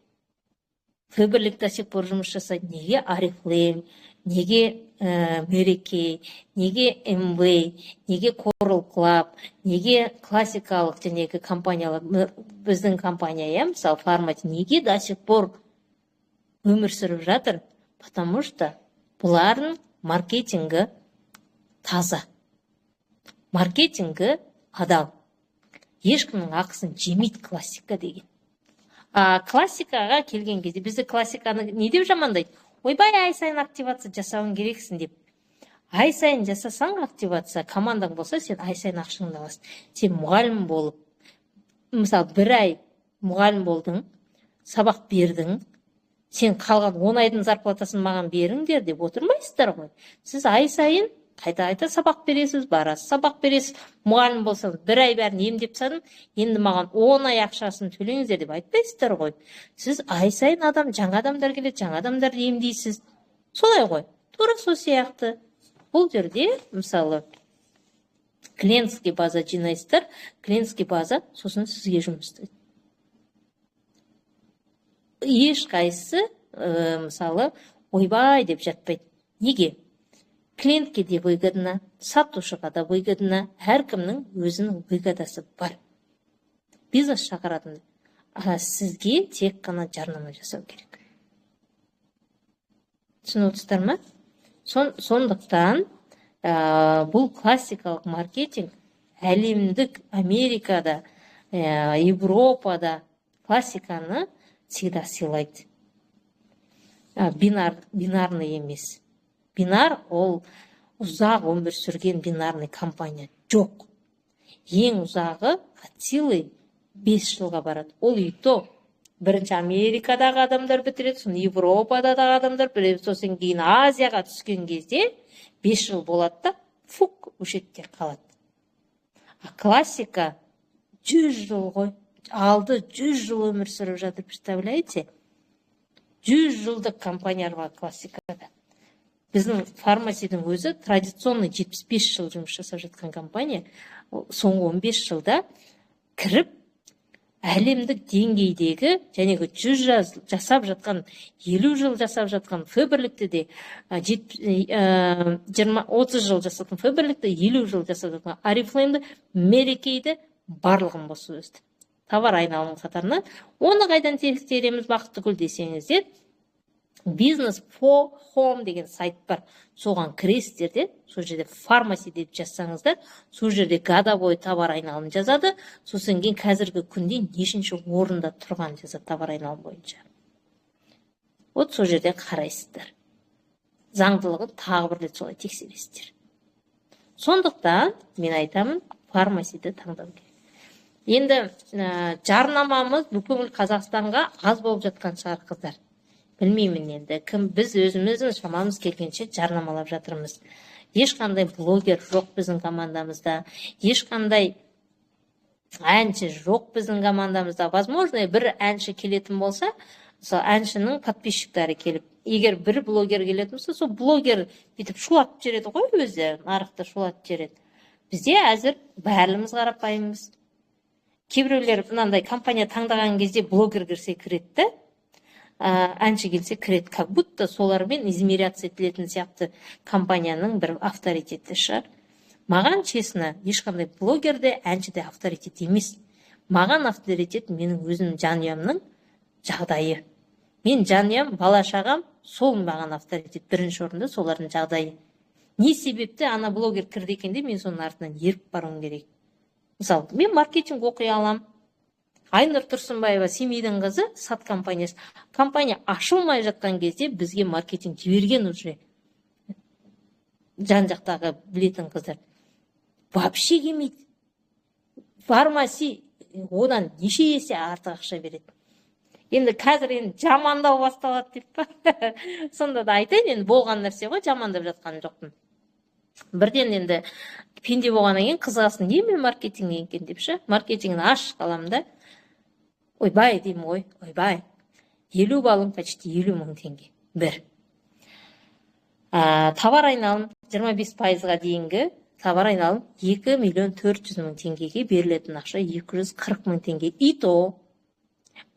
Фаберлік до сих пор жұмыс жасайды. Неге Арифлейм, неге Мереке, неге МВ, неге Coral Club, неге классикалық жәнегі компаниялар, біздің компания, мысалы формат, неге до сих пор өмір сүріп жатыр? Потому что бұлардың маркетингі таза. Маркетингі адал. Ешкімнің ақысын жемейді классика деген. Классикаға келген кезде бізді классиканы не деп жамандайды? Ойбай, ай сайын активация жасауың керексің деп. Ай сайын жасасаң активация, командаң болса, сен ай сайын ақшаңды аласың. Сен мұғалім болып, мысалы, 1 ай мұғалім болдың, сабақ бердің, сен қалған 10 айдың зарплатасын маған беріңдер деп отырмайсыздар ғой. Сіз ай сайын қайта сабақ бересіз, барасыз, сабақ бересіз. Мұғалім болсаңыз, 1 ай бәрін емдеп тастадым, енді маған 10 ай ақшасын төлеңіздер деп айтпайсыздар ғой. Сіз ай сайын жаңа адамдар келеді, жаңа адамдарды емдейсіз. Солай ғой. Тура сол сияқты. Бұл жерде, мысалы, клиентский база жинайсыздар, клиентский база сосын сізге жұмыс істейді. Ешқайсысы, мысалы, ойбай деп жатпайды. Неге? Клиентке де выгодно, сатушыға да выгодно, әркімнің өзінің выгодасы бар. Бизнес шақыратын. Сізге тек қана жарнама жасау керек. Түсініп отырсыздар ма? Сондықтан бұл классикалық маркетинг әлемдік Америкада, Европада классиканы всегда сыйлайды. Бинарный емес. Бинар ол ұзақ өмір сүрген бинарный компания жоқ. Ең ұзағы от силы 5 жылға барады. Ол и то бірінші Америкадағы адамдар бітіреді, сосын Европадағы адамдар бітіреді, сосын кейін Азияға түскен кезде 5 жыл болады да фук өшетте қалады. Классика 100 жыл ғой. Алды 100 жыл өмір сүріп жатыр, представляете? 100 жылдық компаниялар бар классикада. Біздің фармасидің өзі традиционный 75 жыл жұмыс жасап жатқан компания. Соңғы 15 жылда кіріп, әлемдік деңгейдегі жәнегі 100 жасап жатқан, 50 жыл жасап жатқан Феберликті де, 30 жыл жасап жатқан Феберликті, 50 жыл жасап жатқан Арифлеймді, Мерекейді барлығын босып өсті. Товар айналым қатарына. Оны қайдан тексереміз, Бақытгүл десеңіздер, Business for Home деген сайт бар. Соған кіресіздер, сол жерде фармаси деп жазсаңыздар, сол жерде годовой товар айналым жазады. Сосын кейін қазіргі күнде нешінші орында тұрған жазады товар айналым бойынша. Вот сол жерде қарайсыздар. Заңдылығын тағы бір рет солай тексересіздер. Сондықтан мен айтамын, фармасиді таңдау керек. Енді жарнамамыз бүкіл Қазақстанға аз болып жатқан шығар, қыздар. Білмеймін енді, біз өзіміздің шамамыз келгенше жарнамалап жатырмыз. Ешқандай блогер жоқ біздің командамызда, ешқандай әнші жоқ біздің командамызда. Возможно, бір әнші келетін болса, сол әншінің подписчиктары келіп, егер бір блогер келетін болса, сол блогер бүйтіп шулатып жібереді ғой, өзі нарықты шулатып жібереді. Бізде әзір бәріміз қарапайымбыз. Кейбіреулер мынандай компания таңдаған кезде блогер кірсе кіреді, әнші келсе кіреді, как будто солармен измеряться етілетін сияқты компанияның бір авторитеті шығар. Маған, честно, ешқандай блогерде, әншіде авторитет емес. Маған авторитет менің өзім жанұямның жағдайы. Мен жанұям, бала шағам, сол маған авторитет бірінші орында, солардың жағдайы. Не себепті ана блогер кірді екенде, мен соның артынан еріп баруым керек. Мысалы, мен маркетинг оқи алам. Айнұр Тұрсынбаева, Семейдің қызы, сат компаниясы. Компания ашылмай жатқан кезде бізге маркетинг жіберген уже. Жан-жақтағы білетін қыздар. Вообще келмейді. Фармаси одан неше есе артық ақша береді. Енді қазір жамандау басталады деп па. Сонда да айтайын, енді болған нәрсе ғой, жамандап жатқан жоқпын. Бірден енді пенде болғаннан кейін қызығасын, неме маркетинг екен деп ше. Маркетингін аш қаламда. Ойбай деймін ғой, ойбай. 50 балым почти 50 мың теңге. Бір. Товар айналым 25%-ға дейінгі товар айналым 2 миллион 400 мың теңгеге берілетін ақша 240 мың теңге. И то,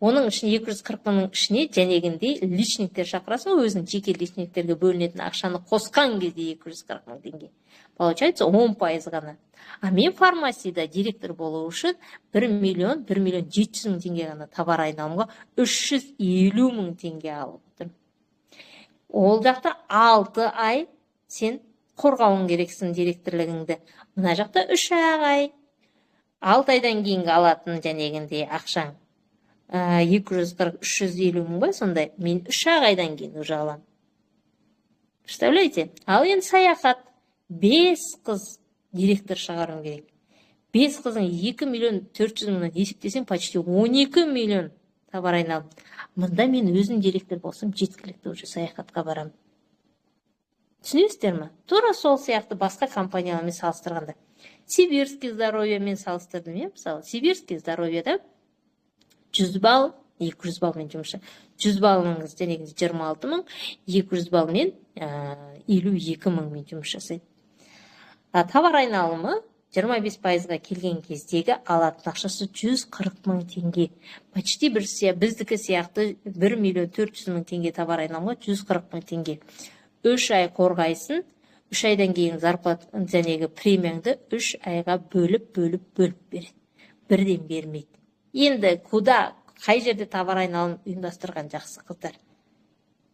оның ішіне 240 мыңның ішіне жәнегіндей личниктер шақырасың, өзінің жеке личниктерге бөлінетін ақшаны қосқан кезде 240 мың теңге. Получается 10% ғана. А мен фармасияда директор болу үшін 1 миллион 700 мың теңге ғана товар айналымға 350 мың теңге алып отырмын. Ол жақта 6 ай сен қорғауың керексің директорлігіңді. Мына жақта 3 ай. 6 айдан кейінгі алатын жәнегіндей ақшаң 240-350 мың ба, сондай. Мен 3 айдан кейін уже алам. Представляете? Ал енді саяхат. 5 қыз директор шығаруым керек. 5 қыздың 2 миллион 400 мыңнан есептесем, почти 12 миллион товар айналым. Мұнда мен өзім директор болсам, жеткілікті уже саяхатқа барам. Түсінесіздер ме? Тура сол сияқты басқа компаниялармен салыстырғанда. Сибирский здоровьемен салыстырдым, мысалы, Сибирский здоровьеда 100 балл, 200 баллмен жұмысшы. 100 баллыңыз денегінде 26 мың, 200 баллмен 52 мыңмен жұмыс жасайды. Товар айналымы 25%-ға келген кездегі алатын ақшасы 140 мың теңге. Почти біздікі сияқты 1 миллион 400 мың теңге товар айналымға 140 мың теңге. 3 ай қорғайсын, 3 айдан кейін зарплат жәнегі премияңды 3 айға бөліп береді. Бірден бермейді. Енді қай жерде товар айналым ұйымдастырған жақсы қыздар.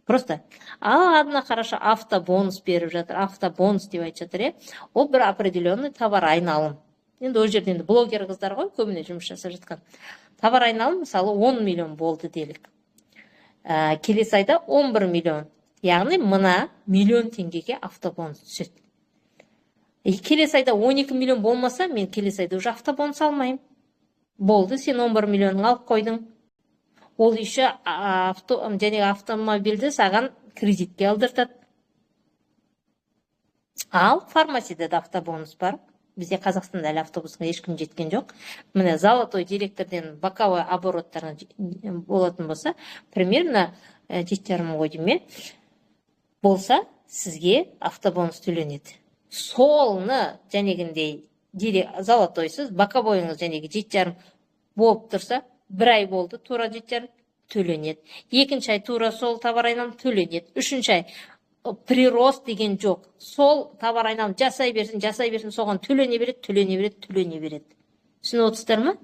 Просто, адына қараша автобонус беріп жатыр, автобонус деп айтып жатыр, ол бір определенный товар айналым. Енді ол жерде блогер қыздар ғой, көбіне жұмыс жасап жатқан. Товар айналым, мысалы, 10 миллион болды делік. Келесі айда 11 миллион. Яғни, мына миллион теңгеге автобонус түседі. Келесі айда 12 миллион болмаса, мен келесі айда уже автобонус алмайым. Болды, сен 11 миллионың алып қойдың. Ол еще автомобильді саған кредитке алдыртады. Ал фармасиде де автобонус бар. Бізде Қазақстанда әлі автобусқа ешкім жеткен жоқ. Міне золотой директорден боковой обороттарына болатын болса, примерно 7,5 ғой дейме болса, сізге автобонус төленеді. Солны жәнегіндей золотойсыз, боковойыңыз жәнегі 7,5 болып тұрса, бір ай болды, тура 7,5 төленеді. Екінші ай тура сол товар айналым төленеді. Үшінші ай прирост деген жоқ. Сол товар айналым жасай берсін, соған төлене береді. Түсініп отырсыздар ма?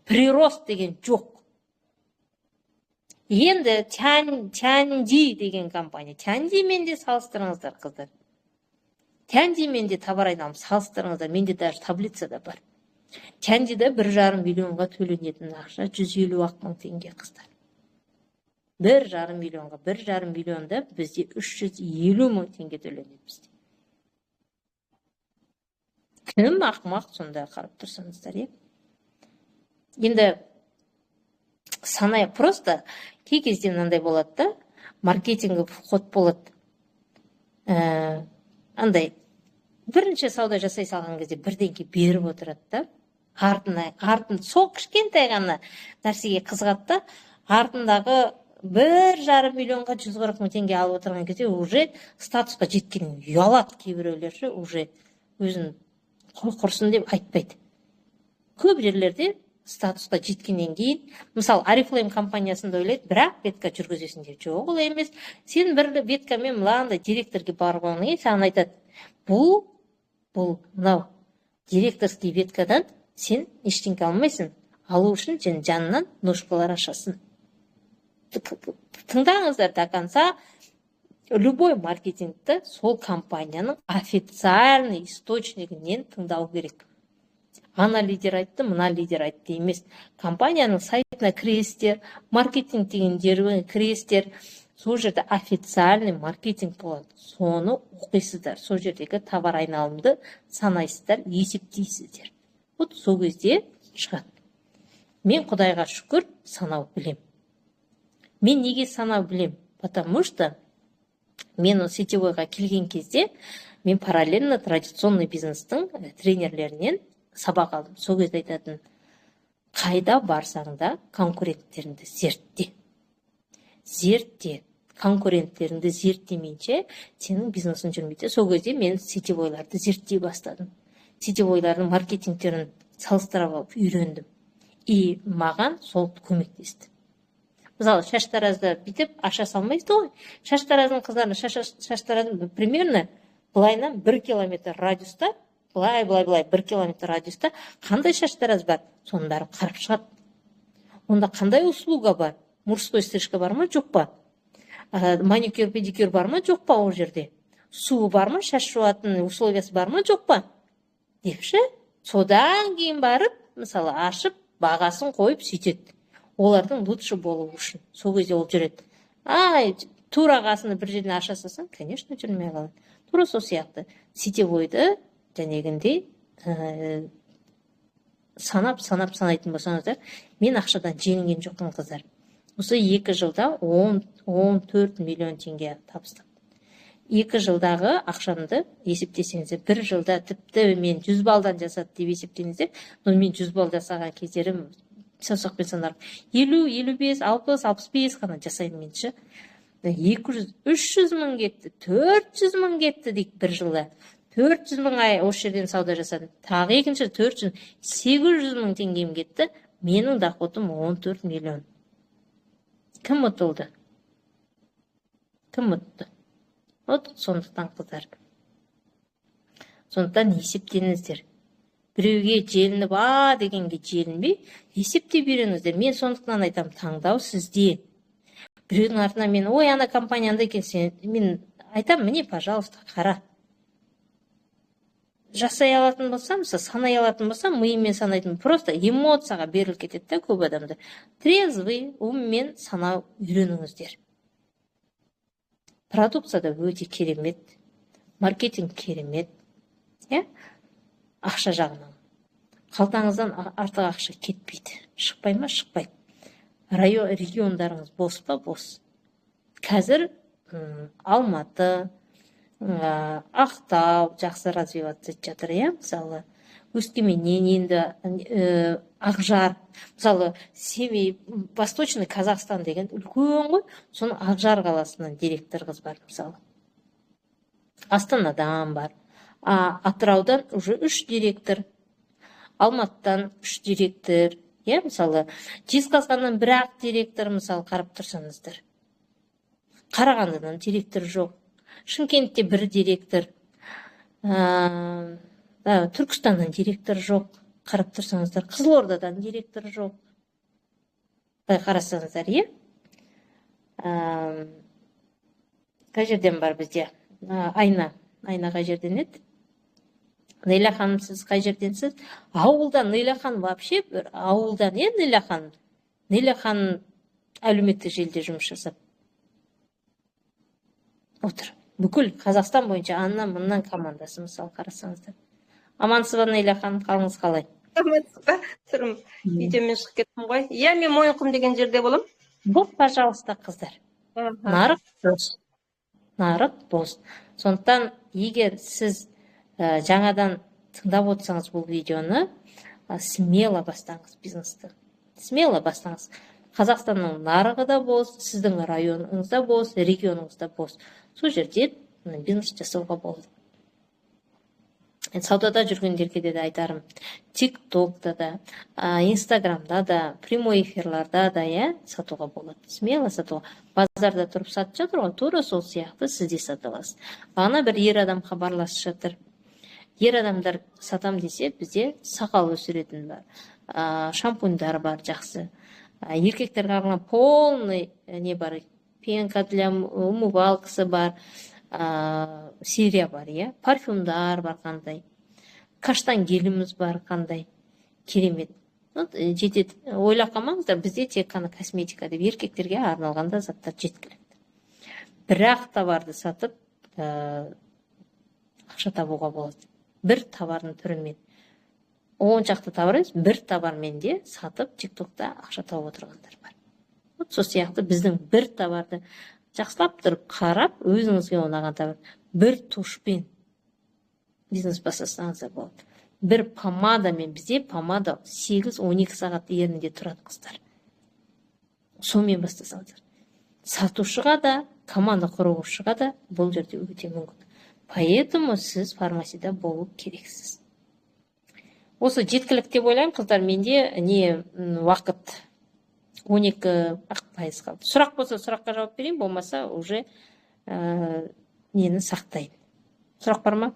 Прирост деген жоқ. Енді Тяньди деген компания. Тяньдимен де салыстырыңыздар, қыздар. Тяньдимен де товар айналым салыстырыңыздар. Менде даже таблицада бар. Тяньдиде 1,5 миллионға төленетін ақша 150 мың теңге, қыздар. 1,5 миллионға, 1,5 миллионда бізде 350 мың теңге төленеді бізде. Кім ақымақ сонда қарап тұрсаңыздар, е? Енді санай просто кей кезде мынандай болады да, маркетингі ход болады. Андай бірінші сауда жасай салған кезде бірдеңке беріп отырады да, артын сол кішкентай ғана нәрсеге қызығады да, артындағы 1,5 миллионға 140 мың теңге алып отырған кезде уже статусқа жеткенін ұялады кейбіреулер, уже өзін құрсын деп айтпайды. Көп жерлерде статусқа жеткеннен кейін, мысалы, Арифлейм компаниясында ойлайды, бірақ бетка жүргізесің деп. Жоқ, олай емес. Сен бір беткамен мынандай директорге барып алғаннан кейін саған айтады, мынау директорский беткадан сен ештеңке алмайсың. Алу үшін жанынан ножкалар ашасың. Тыңдаңыздар до конца. Любой маркетингті сол компанияның официальный источнигінен тыңдау керек. Ана лидер айтты, мына лидер айтты емес. Компанияның сайтына кіресіздер, маркетинг деген жерге кіресіздер. Сол жерде официальный маркетинг болады. Соны оқисыздар. Сол жердегі товар айналымды санайсыздар, есептейсіздер. Вот сол кезде шығады. Мен Құдайға шүкір санау білем. Мен неге санау білем? Потому что мен сетевойға келген кезде мен параллельно традиционный бизнестің тренерлерінен сабақ алдым. Сол кезде айтатын, қайда барсаң да конкуренттеріңді зертте. Конкуренттеріңді зерттемейінше сенің бизнесің жүрмейді. Сол кезде мен сетевойларды зерттей бастадым. Сетевойлардың маркетингтерін салыстырып алып үйрендім. И маған сол көмектесті. Мысалы, шаштаразды бүйтіп аша салмайсыз ғой. Шаштараздың қыздарын шаштараздың примерно былайынан 1 километр радиуста, былай 1 километр радиуста қандай шаштараз бар? Соның бәрін қарап шығады. Онда қандай услуга бар? Мужской стрижка бар ма, жоқ па? Маникюр, педикюр бар ма, жоқ па ол жерде? Суы бар ма, шаш жуатын условиясы бар ма, жоқ па? Депші, содан кейін барып, мысалы, ашып, бағасын қойып сөйтеді. Олардың лучше болу үшін. Сол кезде ол жүреді. Тура қасында бір жерден аша салсаң, конечно, жүрмей қалады. Тура сол сияқты. Сетевойды жәнегіндей санайтын болсаңыздар, мен ақшадан жеңген жоқпын, қыздар. Осы 2 жылда 14 миллион теңге табыстым. 2 жылдағы ақшамды есептесеңіздер, 1 жылда тіпті мен 100 балдан жасады деп есептеңіздер, но мен 100 бал жасаған кездерім саусақпен санарым. 50, 55, 60, 65 қана жасаймын менші. 200, 300 мың кетті, 400 мың кетті дейік бір жылда. 400 мың ай осы жерден сауда жасадым. Тағы екінші 400, 800 мың теңгем кетті. Менің доходым 14 миллион. Кім ұтылды? Кім ұтты? Сондықтан қыздар. Сондықтан есептеніздер. Біреуге желініп, дегенге желінбей, есептеп үйреніңіздер. Мен сондықтан айтам, таңдау сізде. Біреудің артынан мен, ана компанияда екен, мен айтам, міне, пожалуйста, қара. Жасай алатын болсам, санай алатын болсам, миыммен санайтын, просто эмоцияға беріліп кетеді көп адамды. Трезвый уммен санау үйреніңіздер. Продукцияда өте керемет, маркетинг керемет, ақша жағынан. Қалтаңыздан артық ақша кетпейді. Шықпай ма? Шықпайды. Региондарыңыз бос па? Бос. Қазір Алматы, Ақтау жақсы развиваться етіп жатыр, иә, мысалы Өскеменнен енді Ақжар, мысалы Семей, Восточный Казахстан деген үлкен ғой, соның Ақжар қаласынан директор қыз бар, мысалы Астанадан бар, Атыраудан уже 3 директор, Алматыдан 3 директор, иә, мысалы Жезқазғаннан бір-ақ директор, мысалы қарап тұрсаңыздар. Қарағандыдан директор жоқ, Шымкентте бір директор, Түркістаннан директор жоқ, қарап тұрсаңыздар. Қызылордадан директор жоқ. Қарасаңыздар, иә? Қай жерден бар бізде? Айна қай жерден еді? Нейла ханым, сіз қай жерденсіз? Ауылдан Нейла ханым вообще бір ауылдан, иә, Нейла ханым? Нейла ханым әлеуметтік желіде жұмыс жасап отыр. Бүкіл Қазақстан бойынша аннан-мұннан командасы, мысалы қарасаңыздар. Амансыз ба, Нейла ханым, қалыңыз қалай? Амансыз ба? Түрім видеомен шығып кеттім ғой. Иә, мен Мойынқұм деген жерде болам. Бұл, пожалуйста, қыздар. Нарық бос. Нарық бос. Сондықтан, егер сіз жаңадан тыңдап отырсаңыз бұл видеоны, смело бастаңыз бизнесті. Смело бастаңыз. Қазақстанның нарығы да бос, сіздің районыңызда бос, регионыңызда бос. Сол жерде бизнес жасауға болады. Саудада жүргендерге де айтарым, ТикТокта да, Инстаграмда да, прямой эфирларда да, сатуға болады. Смело сатуға. Базарда тұрып сатып жатыр ғой, тура сол сияқты сіз де сата аласыз. Бағана бір ер адам хабарласып жатыр. Ер адамдар сатам десе, бізде сақал өсіретін бар, шампуньдар бар жақсы. Еркектерге арналған полный не бар, пенка для умывалкасы бар, серия бар, иә, парфюмдар бар қандай, каштан геліміз бар қандай, керемет. Жетеді, ойлап қалмаңыздар, бізде тек қана косметика деп, еркектерге арналғанда заттар жеткілікті. Бірақ товарды сатып ақша табуға болады. Бір товардың түрімен. 10 шақты товар емес, бір товармен де сатып ТикТокта ақша тауып отырғандар бар. Сол сияқты біздің бір товарды жақсылап тұрып қарап, өзіңізге ұнаған товар, бір тушпен бизнес бастасаңыздар болады. Бір помадамен, бізде помада 8-12 сағат ернінде тұрады қыздар. Сонымен бастасаңыздар. Сатушыға да, команда құрушыға да бұл жерде өте мүмкін. Поэтому сіз фармасияда болу керексіз. Осы жеткілік деп ойлаймын, қыздар. Менде уақыт 12 пайыз қалды. Сұрақ болса, сұраққа жауап берейін, болмаса уже нені сақтайын. Сұрақ бар ма?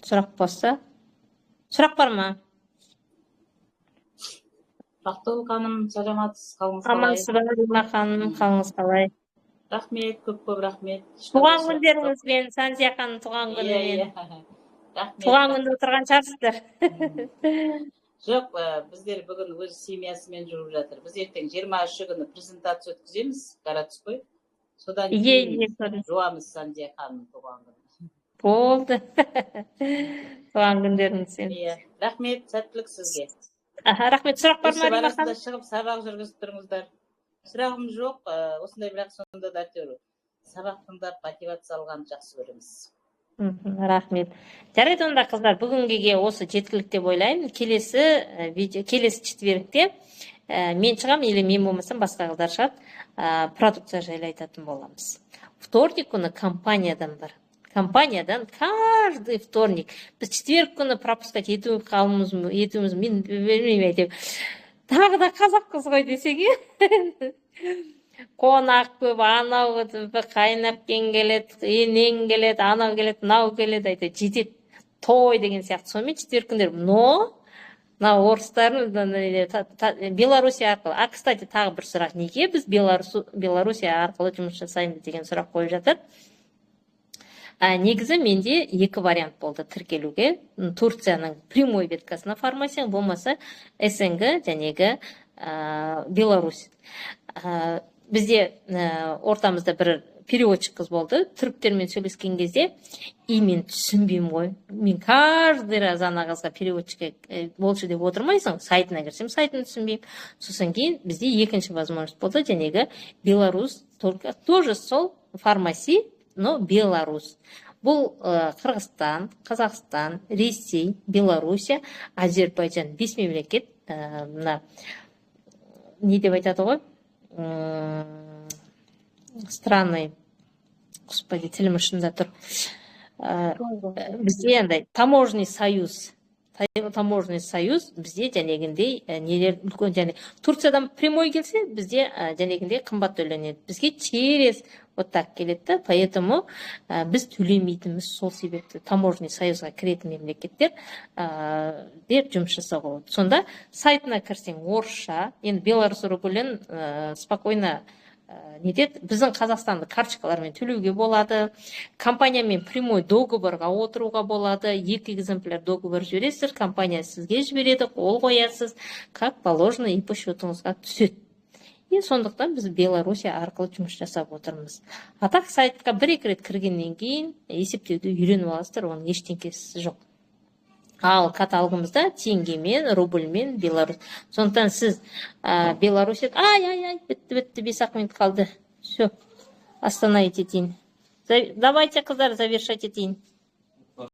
Сұрақ болса, сұрақ бар ма? Бақтығұл ханым, саламатсыз, қалыңыз қалай? Амансыз ба, Рима ханым, қалыңыз қалай? Рахмет, көп рахмет. Туған күндеріңізбен, Санзия ханым, туған күнімен. Рахмет. Туған күнде отырған шығарсыздар. Жоқ, біздер бүгін өз семьясымен жүріп жатыр. Біз ертең 23 күні презентация өткіземіз, городской. Содан кейін жуамыз Санзия ханым туған күні. Болды. Туған күндеріңізбен. Рахмет, сәттілік сізге. Рахмет, сұрақ бар ма, Рима ханым? Шығып сабақ жүргізіп тұрыңыздар. Сұрағым жоқ, осындай бірақ сонда да әйтеуір сабақ тыңдап мотивация алған жақсы көреміз. Рахмет. Жарайды онда қыздар, бүгінгіге осы жеткілік деп ойлаймын. Келесі четверікте мен шығам, или мен болмасам басқа қыздар шығады, продукция жайлы айтатын боламыз. Вторник күні компаниядан бар. Компаниядан каждый вторник. Біз четверг күні пропускать етуіміз, мен бермеймін әйтеуір. Тағы да қазақ қыз ғой десеге. Қонақ көп, анау қайнап келеді, енең келеді, анау келеді, мынау келеді, айтады, жетеді, той деген сияқты. Сонымен четверг күндер, мына орыстардың Белоруссия арқылы. Кстати, тағы бір сұрақ, неге біз Белоруссия арқылы жұмыс жасаймыз деген сұрақ қойып жатыр. Негізі менде 2 вариант болды тіркелуге. Турцияның прямой веткасына фармасия, болмаса СНГ жәнегі Беларусь. Бізде ортамызда бір переводчик қыз болды. Түріктермен сөйлескен кезде, мен түсінбеймін ғой. Мен каждый раз ана қызға переводчик болшы деп отырмайсың, сайтына кірсем, сайтын түсінбеймін. Сосын кейін бізде екінші возможность болды, жәнегі Беларусь, только тоже сол фармаси, но Беларусь. Бұл Қырғызстан, Қазақстан, Ресей, Белоруссия, Азербайджан, 5 мемлекет, мына не деп айтады ғой? Страны, господи, тілім ұшында тұр. Бізде андай таможенный союз, бізде жәнегіндей нелер үлкен, және Турциядан прямой келсе, бізде жәнегіндей қымбат төленеді. Бізге через вот так келеді, поэтому біз төлемейтініміз сол себепті таможенный союзға кіретін мемлекеттер жұмыс жасауға болады. Сонда сайтына кірсең орысша, енді Беларусь рублін спокойно нетеді, біздің Қазақстанды карточкалармен төлеуге болады, компаниямен прямой договорға отыруға болады, 2 экземпляр договор жібересіз, компания сізге жібереді, қол қоясыз, как положено и по счетыңызға түседі. И сондықтан біз Белоруссия арқылы жұмыс жасап отырмыз. А так сайтқа 1-2 рет кіргеннен кейін есептеуді үйреніп аласыздар, оның ештеңкесі жоқ. Ал каталогымызда теңгемен, рубльмен Беларусь. Сондықтан сіз Беларусь, бітті, 5 минут қалды. Все, остановить етейін. Давайте, қыздар, завершать етейін.